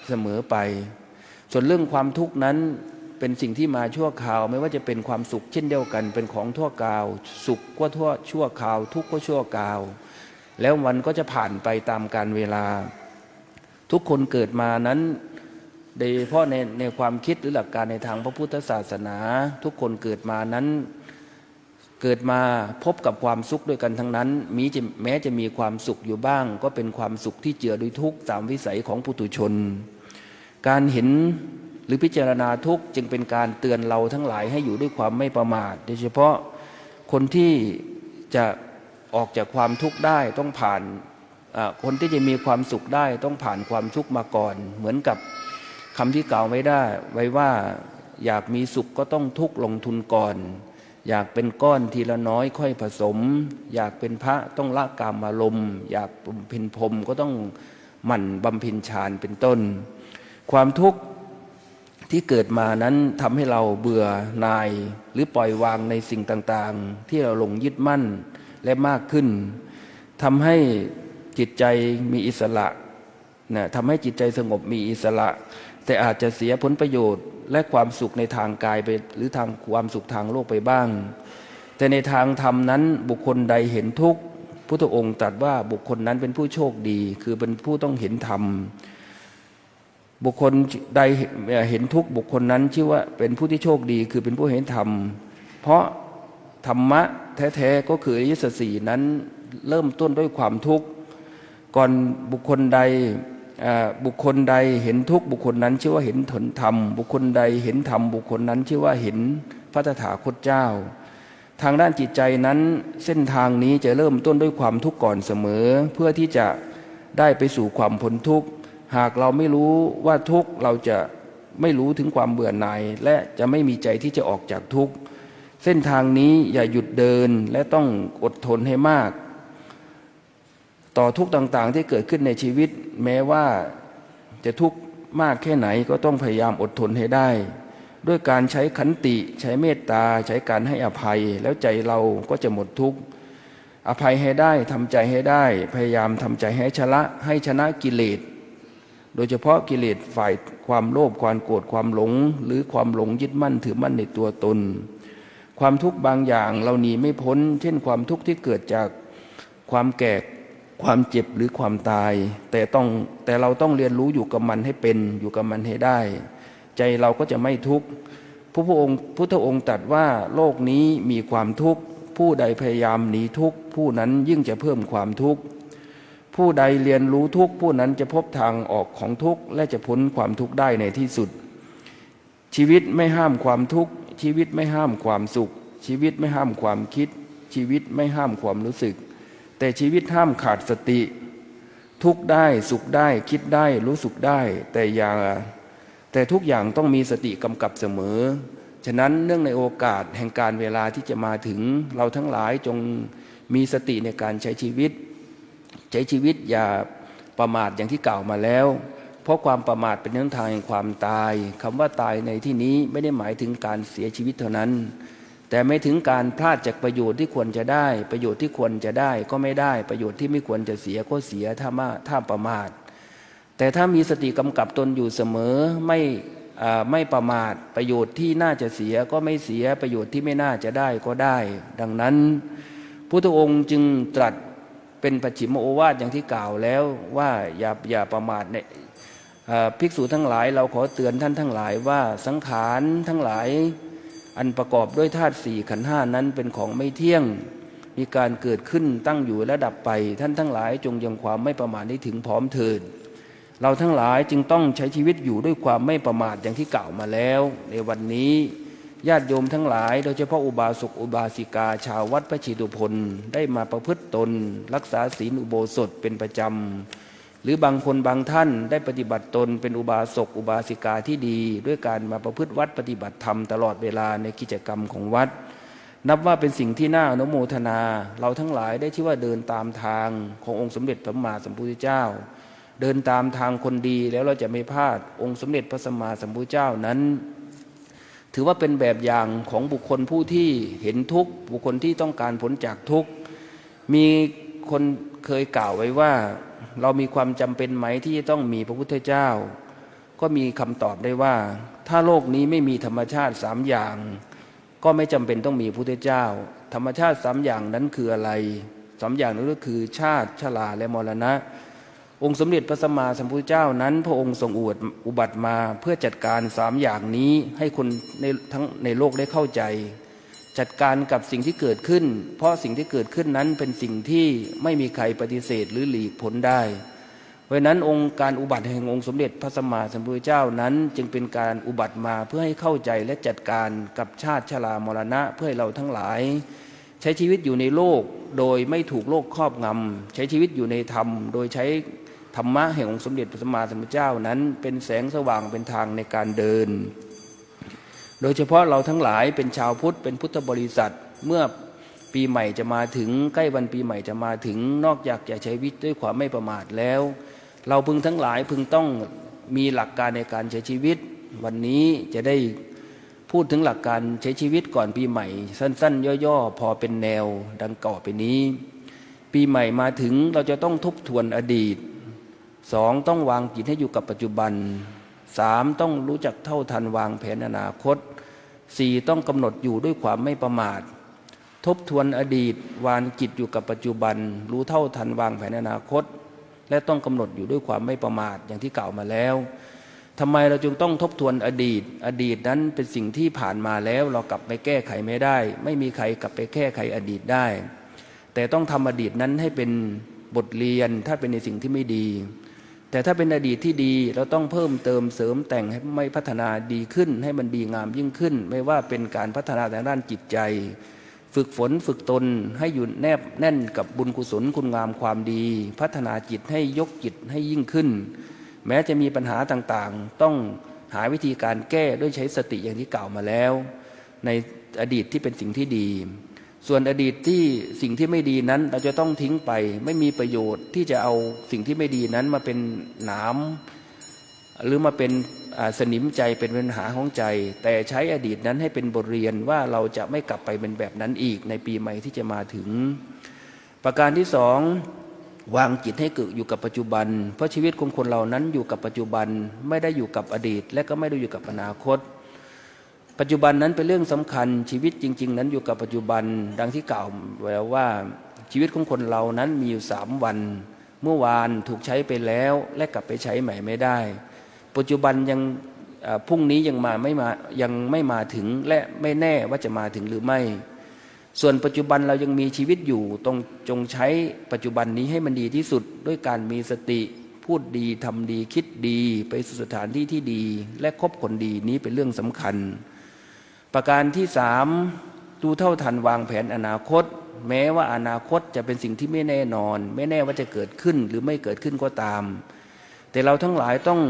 เสมอไปส่วนเรื่องความทุกข์นั้นเป็นสิ่งที่มาชั่วคราวไม่ว่าจะเป็นความสุขเช่นเดียวกันเป็นของทั่วคราวสุขก็ชั่วคราวทุกข์ก็ชั่วคราวแล้ววันก็จะผ่านไปตามกาลเวลาทุกคนเกิดมานั้นโดยเฉพาะในความคิดหรือหลักการในทางพระพุทธศาสนาทุกคนเกิดมานั้น เกิดมาพบกับความสุขด้วยกันทั้งนั้นแม้จะมีความสุขอยู่บ้าง ก็เป็นความสุขที่เจือด้วยทุกข์ตามวิสัยของปุถุชนการเห็นหรือพิจารณาทุกข์จึงเป็นการเตือนเราทั้งหลายให้อยู่ด้วยความไม่ประมาทโดยเฉพาะคนที่จะออกจากความทุกข์ได้ต้องผ่านคนที่จะมีความสุขได้ต้องผ่านความทุกข์มาก่อนเหมือนกับคำที่กล่าวไว้ว่าอยากมีสุขก็ต้องทุกข์ลงทุนก่อนอยากเป็นก้อนทีละน้อยค่อยผสมอยากเป็นพระต้องละกามารมณ์อยากเป็นพรหมก็ต้องหมั่นบำเพ็ญฌานเป็นต้นความทุกข์ที่เกิดมานั้นทำให้เราเบื่อหน่ายหรือปล่อยวางในสิ่งต่างๆที่เราหลงยึดมั่นและมากขึ้นทำให้จิตใจมีอิสระทำให้จิตใจสงบมีอิสระแต่อาจจะเสียผลประโยชน์และความสุขในทางกายไปหรือทางความสุขทางโลกไปบ้างแต่ในทางธรรมนั้นบุคคลใดเห็นทุกข์พุทธองค์ตรัสว่าบุคคลนั้นเป็นผู้โชคดีคือเป็นผู้ต้องเห็นธรรมบุคคลใดเห็นทุกข์บุคคลนั้นชื่อว่าเป็นผู้ที่โชคดีคือเป็นผู้เห็นธรรมเพราะธรรมะแท้ๆก็คืออริยสัจสี่นั้นเริ่มต้นด้วยความทุกข์ก่อนบุคคลใดเห็นทุกข์บุคคลนั้นชื่อว่าเห็นผลธรรมบุคคลใดเห็นธรรมบุคคลนั้นชื่อว่าเห็นพระตถาคตเจ้าทางด้านจิตใจนั้นเส้นทางนี้จะเริ่มต้นด้วยความทุกข์ก่อนเสมอเพื่อที่จะได้ไปสู่ความพ้นทุกข์หากเราไม่รู้ว่าทุกข์เราจะไม่รู้ถึงความเบื่อหน่ายและจะไม่มีใจที่จะออกจากทุกข์เส้นทางนี้อย่าหยุดเดินและต้องอดทนให้มากต่อทุกข์ต่างๆที่เกิดขึ้นในชีวิตแม้ว่าจะทุกข์มากแค่ไหนก็ต้องพยายามอดทนให้ได้ด้วยการใช้ขันติใช้เมตตาใช้การให้อภัยแล้วใจเราก็จะหมดทุกข์อภัยให้ได้ทำใจให้ได้พยายามทำใจให้ชนะกิเลสโดยเฉพาะกิเลสฝ่ายความโลภความโกรธความหลงหรือความหลงยึดมั่นถือมั่นในตัวตนความทุกข์บางอย่างเราหนีไม่พ้นเช่นความทุกข์ที่เกิดจากความแก่ความเจ็บหรือความตายแต่เราต้องเรียนรู้อยู่กับมันให้เป็นอยู่กับมันให้ได้ใจเราก็จะไม่ทุกข์พุทธองค์ตรัสว่าโลกนี้มีความทุกข์ผู้ใดพยายามหนีทุกข์ผู้นั้นยิ่งจะเพิ่มความทุกข์ผู้ใดเรียนรู้ทุกข์ผู้นั้นจะพบทางออกของทุกข์และจะพ้นความทุกข์ได้ในที่สุดชีวิตไม่ห้ามความทุกข์ชีวิตไม่ห้ามความสุขชีวิตไม่ห้ามความคิดชีวิตไม่ห้ามความรู้สึกแต่ชีวิตห้ามขาดสติทุกข์ได้สุขได้คิดได้รู้สึกได้แต่ทุกอย่างต้องมีสติกำกับเสมอฉะนั้นเนื่องในโอกาสแห่งการเวลาที่จะมาถึงเราทั้งหลายจงมีสติในการใช้ชีวิตอย่าประมาทอย่างที่กล่าวมาแล้วเพราะความประมาทเป็นหนทางแห่งความตายคำว่าตายในที่นี้ไม่ได้หมายถึงการเสียชีวิตเท่านั้นแต่ไม่ถึงการพลาดจากประโยชน์ที่ควรจะได้ประโยชน์ที่ควรจะได้ก็ไม่ได้ประโยชน์ที่ไม่ควรจะเสียก็เสียถ้าประมาทแต่ถ้ามีสติกำกับตนอยู่เสมอไม่ประมาทประโยชน์ที่น่าจะเสียก็ไม่เสียประโยชน์ที่ไม่น่าจะได้ก็ได้ดังนั้นพุทธองค์จึงตรัสเป็นปัจฉิมโอวาทอย่างที่กล่าวแล้วว่าอย่าประมาทเนี่ยภิกษุทั้งหลายเราขอเตือนท่านทั้งหลายว่าสังขารทั้งหลายอันประกอบด้วยธาตุสี่ขันธ์ห้านั้นเป็นของไม่เที่ยงมีการเกิดขึ้นตั้งอยู่และดับไปท่านทั้งหลายจงยังความไม่ประมาทนี้ถึงพร้อมเถิดเราทั้งหลายจึงต้องใช้ชีวิตอยู่ด้วยความไม่ประมาทอย่างที่กล่าวมาแล้วในวันนี้ญาติโยมทั้งหลายโดยเฉพาะอุบาสกอุบาสิกาชาววัดพระชิตุพนได้มาประพฤติตนรักษาศีลอุโบสถเป็นประจำหรือบางคนบางท่านได้ปฏิบัติตนเป็นอุบาสกอุบาสิกาที่ดีด้วยการมาประพฤติวัดปฏิบัติธรรมตลอดเวลาในกิจกรรมของวัดนับว่าเป็นสิ่งที่น่าอนุโมทนาเราทั้งหลายได้ชื่อว่าเดินตามทางขององค์สมเด็จพระสัมมาสัมพุทธเจ้าเดินตามทางคนดีแล้วเราจะไม่พลาดองค์สมเด็จพระสัมมาสัมพุทธเจ้านั้นถือว่าเป็นแบบอย่างของบุคคลผู้ที่เห็นทุกข์บุคคลที่ต้องการพ้นจากทุกข์มีคนเคยกล่าวไว้ว่าเรามีความจำเป็นไหมที่จะต้องมีพระพุทธเจ้าก็มีคำตอบได้ว่าถ้าโลกนี้ไม่มีธรรมชาติสามอย่างก็ไม่จำเป็นต้องมีพระพุทธเจ้าธรรมชาติสามอย่างนั้นคืออะไรสามอย่างนั้นก็คือชาติชราและมรณะองค์สมเด็จพระสัมมาสัมพุทธเจ้านั้นพระองค์ทรงอุบัติมาเพื่อจัดการสามอย่างนี้ให้คนทั้งในโลกได้เข้าใจ จัดการกับสิ่งที่เกิดขึ้นเพราะสิ่งที่เกิดขึ้นนั้นเป็นสิ่งที่ไม่มีใครปฏิเสธหรือหลีกพ้นได้เพราะนั้นองค์การอุบัติแห่งองค์สมเด็จพระสัมมาสัมพุทธเจ้านั้นจึงเป็นการอุบัติมาเพื่อให้เข้าใจและจัดการกับชาติชรามรณะเพื่อให้เราทั้งหลายใช้ชีวิตอยู่ในโลกโดยไม่ถูกโลกครอบงำใช้ชีวิตอยู่ในธรรมโดยใช้ธรรมะแห่งองค์สมเด็จพระสัมมาสัมพุทธเจ้านั้นเป็นแสงสว่างเป็นทางในการเดินโดยเฉพาะเราทั้งหลายเป็นชาวพุทธเป็นพุทธบริษัทเมื่อปีใหม่จะมาถึงใกล้วันปีใหม่จะมาถึงนอกจากจะใช้ชีวิตด้วยความไม่ประมาทแล้วเราพึงทั้งหลายพึงต้องมีหลักการในการใช้ชีวิตวันนี้จะได้พูดถึงหลักการใช้ชีวิตก่อนปีใหม่สั้นๆย่อๆพอเป็นแนวดังต่อไปนี้ปีใหม่มาถึงเราจะต้องทบทวนอดีต2ต้องวางจิตให้อยู่กับปัจจุบัน3ต้องรู้จักเท่าทันวางแผนอนาคต4ต้องกำหนดอยู่ด้วยความไม่ประมาททบทวนอดีตวางจิตอยู่กับปัจจุบันรู้เท่าทันวางแผนอนาคตและต้องกำหนดอยู่ด้วยความไม่ประมาทอย่างที่กล่าวมาแล้วทำไมเราจึงต้องทบทวนอดีตอดีตนั้นเป็นสิ่งที่ผ่านมาแล้วเรากลับไปแก้ไขไม่ได้ไม่มีใครกลับไปแก้ไขอดีตได้แต่ต้องทำอดีตนั้นให้เป็นบทเรียนถ้าเป็นในสิ่งที่ไม่ดีแต่ถ้าเป็นอดีตที่ดีเราต้องเพิ่มเติมเสริมแต่งให้ไม่พัฒนาดีขึ้นให้มันดีงามยิ่งขึ้นไม่ว่าเป็นการพัฒนาทางด้านจิตใจฝึกฝนฝึกตนให้อยู่แนบแน่นกับบุญกุศลคุณงามความดีพัฒนาจิตให้ยกจิตให้ยิ่งขึ้นแม้จะมีปัญหาต่างๆต้องหาวิธีการแก้ด้วยใช้สติอย่างที่กล่าวมาแล้วในอดีตที่เป็นสิ่งที่ดีส่วนอดีตที่สิ่งที่ไม่ดีนั้นเราจะต้องทิ้งไปไม่มีประโยชน์ที่จะเอาสิ่งที่ไม่ดีนั้นมาเป็นหนามหรือมาเป็นสนิมใจเป็นปัญหาของใจแต่ใช้อดีตนั้นให้เป็นบทเรียนว่าเราจะไม่กลับไปเป็นแบบนั้นอีกในปีใหม่ที่จะมาถึงประการที่2วางจิตให้เกิดอยู่กับปัจจุบันเพราะชีวิตของคนเรานั้นอยู่กับปัจจุบันไม่ได้อยู่กับอดีตและก็ไม่ได้อยู่กับอนาคตปัจจุบันนั้นเป็นเรื่องสำคัญชีวิตจริงๆนั้นอยู่กับปัจจุบันดังที่กล่าวไว้ว่าชีวิตของคนเรานั้นมีอยู่3วันเมื่อวานถูกใช้ไปแล้วและกลับไปใช้ใหม่ไม่ได้ปัจจุบันยังพรุ่งนี้ยังไม่มาถึงและไม่แน่ว่าจะมาถึงหรือไม่ส่วนปัจจุบันเรายังมีชีวิตอยู่ต้องจงใช้ปัจจุบันนี้ให้มันดีที่สุดด้วยการมีสติพูดดีทำดีคิดดีไปสู่สถานที่ที่ดีและคบคนดีนี้เป็นเรื่องสำคัญประการที่3ดูเท่าทันวางแผนอนาคตแม้ว่าอนาคตจะเป็นสิ่งที่ไม่แน่นอนไม่แน่ว่าจะเกิดขึ้นหรือไม่เกิดขึ้นก็ตามแต่เราทั้งหลายต้อง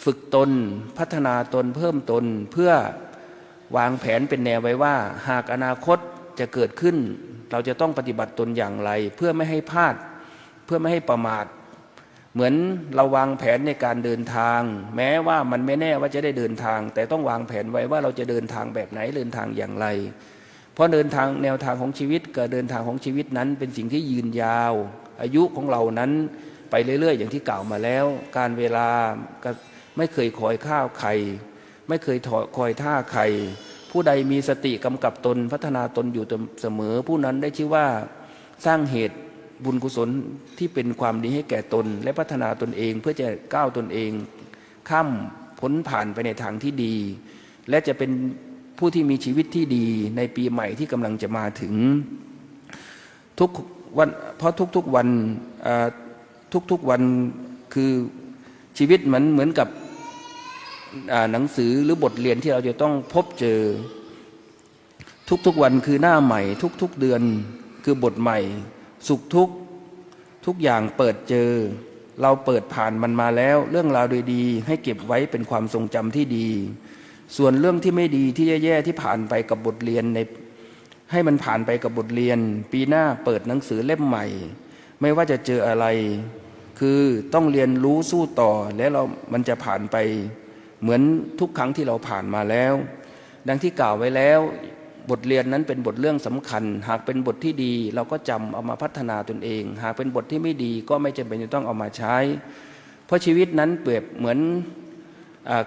ฝึกตนพัฒนาตนเพิ่มตนเพื่อวางแผนเป็นแนวไว้ว่าหากอนาคตจะเกิดขึ้นเราจะต้องปฏิบัติตนอย่างไรเพื่อไม่ให้พลาดเพื่อไม่ให้ประมาทเหมือนเราวางแผนในการเดินทางแม้ว่ามันไม่แน่ว่าจะได้เดินทางแต่ต้องวางแผนไว้ว่าเราจะเดินทางแบบไหนเดินทางอย่างไรเพราะเดินทางแนวทางของชีวิตกับเดินทางของชีวิตนั้นเป็นสิ่งที่ยืนยาวอายุของเรานั้นไปเรื่อยๆอย่างที่กล่าวมาแล้วการเวลาก็ไม่เคยคอยข้าวใครไม่เคยคอยท่าใครผู้ใดมีสติกำกับตนพัฒนาตนอยู่เสมอผู้นั้นได้ชื่อว่าสร้างเหตุบุญกุศลที่เป็นความดีให้แก่ตนและพัฒนาตนเองเพื่อจะก้าวตนเองข้ามพ้นผ่านไปในทางที่ดีและจะเป็นผู้ที่มีชีวิตที่ดีในปีใหม่ที่กำลังจะมาถึงทุกวันเพราะทุกๆวันทุกๆวันคือชีวิตเหมือนกับหนังสือหรือบทเรียนที่เราจะต้องพบเจอทุกๆวันคือหน้าใหม่ทุกๆเดือนคือบทใหม่สุขทุกอย่างเปิดเจอเราเปิดผ่านมันมาแล้วเรื่องราวดีๆให้เก็บไว้เป็นความทรงจำที่ดีส่วนเรื่องที่ไม่ดีที่แย่ๆที่ผ่านไปกับบทเรียนให้มันผ่านไปกับบทเรียนปีหน้าเปิดหนังสือเล่มใหม่ไม่ว่าจะเจออะไรคือต้องเรียนรู้สู้ต่อและมันจะผ่านไปเหมือนทุกครั้งที่เราผ่านมาแล้วดังที่กล่าวไว้แล้วบทเรียนนั้นเป็นบทเรื่องสำคัญหากเป็นบทที่ดีเราก็จำเอามาพัฒนาตนเองหากเป็นบทที่ไม่ดีก็ไม่จำเป็นจะต้องเอามาใช้เพราะชีวิตนั้นเปรียบเหมือน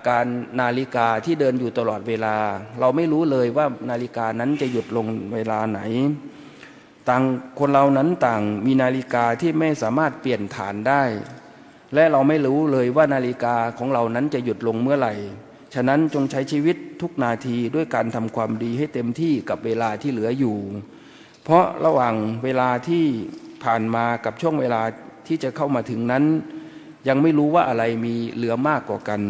การนาฬิกาที่เดินอยู่ตลอดเวลาเราไม่รู้เลยว่านาฬิกานั้นจะหยุดลงเวลาไหนต่างคนเรานั้นต่างมีนาฬิกาที่ไม่สามารถเปลี่ยนฐานได้และเราไม่รู้เลยว่านาฬิกาของเรานั้นจะหยุดลงเมื่อไหร่ฉะนั้นจงใช้ชีวิต ทุกนาทีด้วยการทำความดีให้เต็มที่กับเวลาที่เหลืออยู่เพราะระหว่างเวลาที่ผ่านมากับช่วงเวลาที่จะเข้ามาถึงนั้นยังไม่รู้ว่าอะไรมีเหลือมากกว่ากัน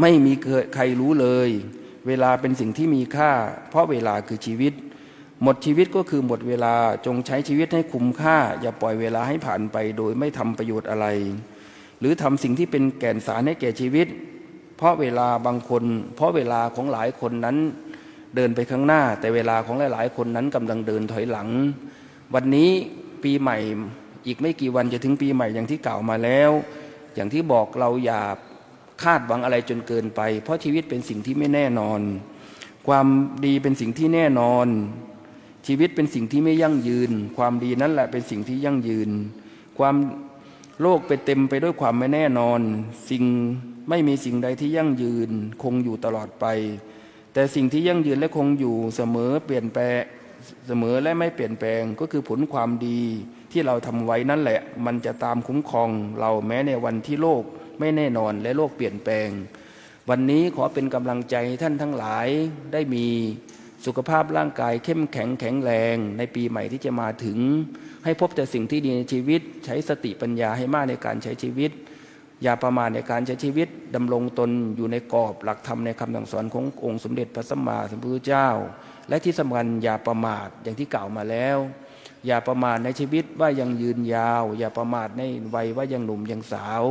ไม่มีใครรู้เลยเวลาเป็นสิ่งที่มีค่าเพราะเวลาคือชีวิตหมดชีวิตก็คือหมดเวลาจงใช้ชีวิตให้คุ้มค่าอย่าปล่อยเวลาให้ผ่านไปโดยไม่ทำประโยชน์อะไรหรือทำสิ่งที่เป็นแก่นสารให้แก่ชีวิตเพราะเวลาบางคนเพราะเวลาของหลายคนนั้นเดินไปข้างหน้าแต่เวลาของหลายๆคนนั้นกำลังเดินถอยหลังวันนี้ปีใหม่อีกไม่กี่วันจะถึงปีใหม่อย่างที่กล่าวมาแล้วอย่างที่บอกเราอย่าคาดหวังอะไรจนเกินไปเพราะชีวิตเป็นสิ่งที่ไม่แน่นอนความดีเป็นสิ่งที่แน่นอนชีวิตเป็นสิ่งที่ไม่ยั่งยืนความดีนั่นแหละเป็นสิ่งที่ยั่งยืนความโลกเป็นเต็มไปด้วยความไม่แน่นอนสิ่งไม่มีสิ่งใดที่ยั่งยืนคงอยู่ตลอดไปแต่สิ่งที่ยั่งยืนและคงอยู่เสมอเปลี่ยนแปลงเสมอและไม่เปลี่ยนแปลงก็คือผลความดีที่เราทำไว้นั่นแหละมันจะตามคุ้มครองเราแม้ในวันที่โลกไม่แน่นอนและโลกเปลี่ยนแปลงวันนี้ขอเป็นกำลังใจท่านทั้งหลายได้มีสุขภาพร่างกายเข้มแข็งแข็งแรงในปีใหม่ที่จะมาถึงให้พบแต่สิ่งที่ดีในชีวิตใช้สติปัญญาให้มากในการใช้ชีวิตอย่าประมาทในการใช้ชีวิตดำรงตนอยู่ในกรอบหลักธรรมในคำสั่งสอนขององค์สมเด็จพระสัมมาสัมพุทธเจ้าและที่สำคัญอย่าประมาทอย่างที่กล่าวมาแล้วอย่าประมาทในชีวิตว่ายังยืนยาวอย่าประมาทในวัยว่ายังหนุ่มยังสาว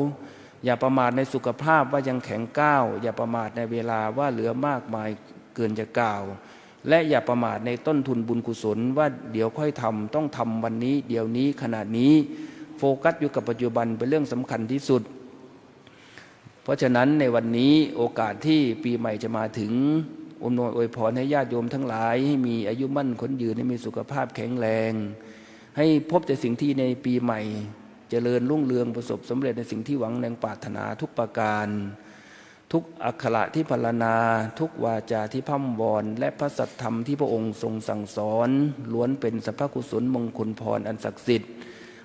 อย่าประมาทในสุขภาพว่ายังแข็งก้าวอย่าประมาทในเวลาว่าเหลือมากมายเกินจะกล่าวและอย่าประมาทในต้นทุนบุญกุศลว่าเดี๋ยวค่อยทำต้องทำวันนี้เดี๋ยวนี้ขณะนี้โฟกัสอยู่กับปัจจุบันเป็นเรื่องสำคัญที่สุดเพราะฉะนั้นในวันนี้โอกาสที่ปีใหม่จะมาถึงอวยพรให้ญาติโยมทั้งหลายให้มีอายุมั่นขนยืนให้มีสุขภาพแข็งแรงให้พบแต่สิ่งที่ในปีใหม่เจริญรุ่งเรืองประสบสำเร็จในสิ่งที่หวังในปรารถนาทุกประการทุกอักขระที่พรรณนาทุกวาจาที่พร่ำวอนและพระสัทธรรมที่พระองค์ทรงสั่งสอนล้วนเป็นสัพพกุศลมงคลพรอันศักดิ์สิทธิ์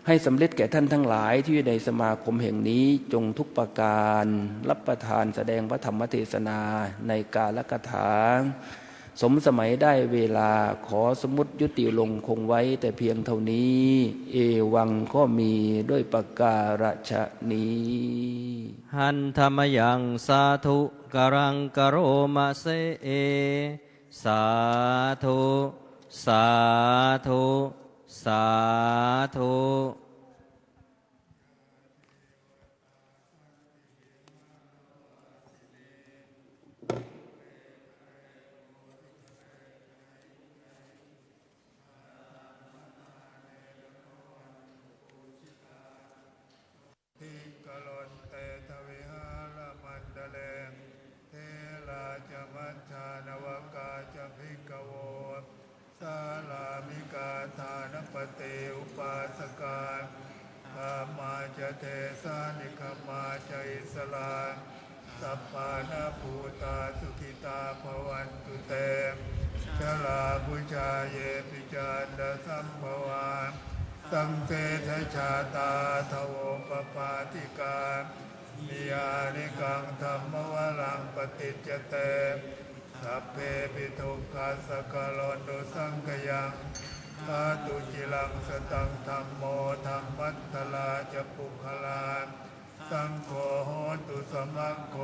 ให้สำเร็จแก่ท่านทั้งหลายที่อยู่ในสมาคมแห่งนี้จงทุกประการรับประทานแสดงพระธรรมเทศนาในกาลกถาสมสมัยได้เวลาขอสมมุติยุติลงคงไว้แต่เพียงเท่านี้เอวังก็มีด้วยประการฉะนี้หันธรรมยังสาธุกรังกโรมะเสเอสาธุสาธุสาธุปเตอุปาสกาธามาจะเทสานิคมาจะอิสลาสัพพานาภูตาสุขิตาภวันตุเตชลาบุชาเยปิจารดสัมภวาสังเสทชาตาทโวปปาติกานิยานิกังธรรมวรังปฏิจจเตสัพเพปิทุกขาสกลนโดสังขยังธาตุจิลังสตังธรรมโมธรรมัตถลาจะปุคลาสังโฆโหตุสมัคโฆ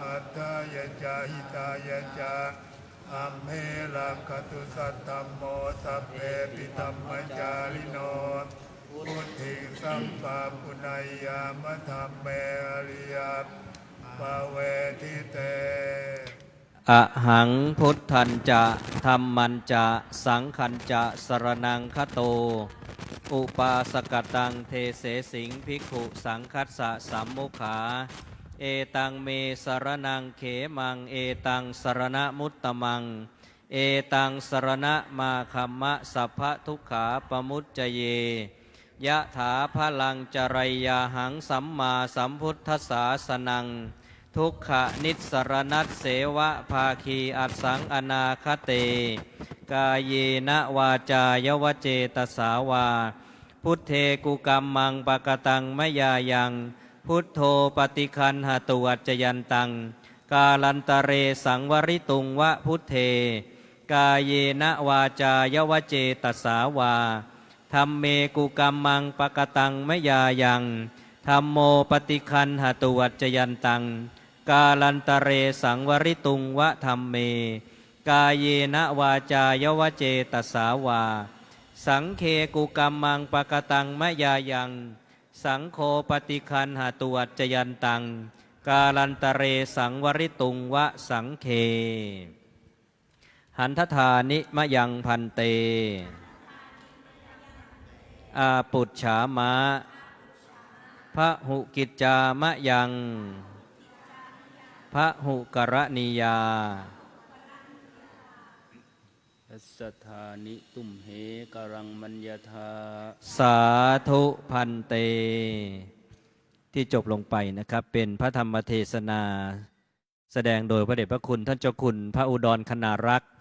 อัตถายะจาหิตายะจาอัมเพลังคตุสัตธัมโมสัพเพปิธัมมจาริโนพุทธิสัมปะปุณัยยามะธัมเมอริยปะเวทิเตอะหังพุทธันจะธัมมันจะสังขันจะสรณังคโตอุปาสกตังเทเสสิงภิกขุสังคัสสะสัมมุขาเอตังเมสรณังเขมังเอตังสรณมุตตมังเอตังสรณมาคัมมะสัพพทุกขาปมุจจเยยะถาพลังจรัยยาหังสัมมาสัมพุทธัสสะสนังทุกขนิสรณัสเสวะภาคีอัสสังอนาคเตกายเยนะวาจายวเจตสาวาพุทเทกุกัมมังปะกตังมยายังพุทโธปฏิคันหตุวัจจยันตัง กาลันตะเรสังวริตุงวะพุทเทกายเยนะวาจายวเจตสาวาธัมเมกุกัมมังปะกตังมะยายังธัมโมปฏิคันหตุวัจจยันตังกาลันตะเรสังวริตุงวะธัมเมกายเยนะวาจายวเจตสาวาสังเคกุกัมมังปะกตังมะยายังสังโฆปฏิคันหตุวัจจยันตังกาลันตะเรสังวริตุงวะสังเคหันทธานิมะยังพันเตอาปุจฉามะพระหุกิจจามะยังพระหุกรณียาสัทธานิตุมเหกรังมัญญาธาสาธุพันเตที่จบลงไปนะครับเป็นพระธรรมเทศนาแสดงโดยพระเดชพระคุณท่านเจ้าคุณพระอุดรคณารักษ์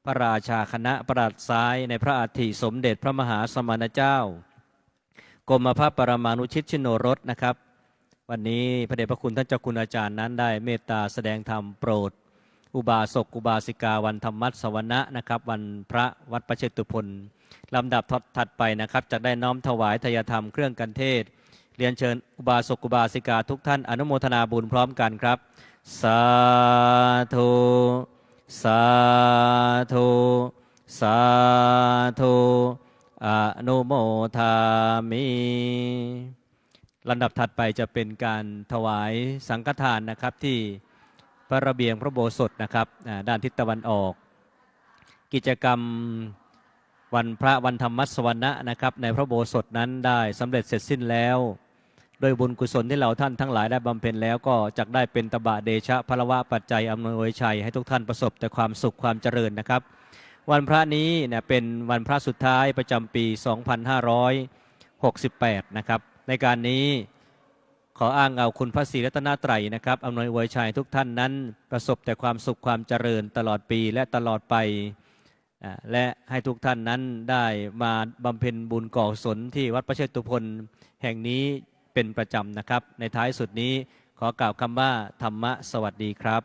พระราชาคณะประหลัดซ้ายในพระอัฐิสมเด็จพระมหาสมณเจ้ากรมพระปรมานุชิตชิโนรสนะครับวันนี้พระเดชพระคุณท่านเจ้าคุณอาจารย์นั้นได้เมตตาแสดงธรรมโปรดอุบาสกอุบาสิกาวันธรรมัสวนะนะครับวันพระวัดประเชตุพนลำดับถัดไปนะครับจะได้น้อมถวายทายธรรมเครื่องกันเทศเรียนเชิญอุบาสกอุบาสิกาทุกท่านอนุโมทนาบุญพร้อมกันครับสาธุสาธุสาธุอนุโมทามิลำดับถัดไปจะเป็นการถวายสังฆทานนะครับที่พระระเบียงพระโบสถนะครับด้านทิศตะวันออกกิจกรรมวันพระวันธรรมสวนะนะครับในพระโบสถนั้นได้สำเร็จเสร็จสิ้นแล้วโดยบุญกุศลที่เราท่านทั้งหลายได้บำเพ็ญแล้วก็จักได้เป็นตบะเดชะพลวะปัจจัยอำนวยชัยให้ทุกท่านประสบแต่ความสุขความเจริญนะครับวันพระนี้เนี่ยเป็นวันพระสุดท้ายประจำปี 2568 นะครับในการนี้ขออ้างเอาคุณพระศรีรัตนตรัยนะครับอำนวยอวยชัยทุกท่านนั้นประสบแต่ความสุขความเจริญตลอดปีและตลอดไปและให้ทุกท่านนั้นได้มาบำเพ็ญบุญก่อกุศลที่วัดประเชตุพนแห่งนี้เป็นประจำนะครับในท้ายสุดนี้ขอกล่าวคำว่าธรรมะสวัสดีครับ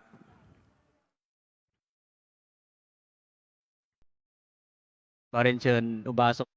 ขอเรียนเชิญอุบาสก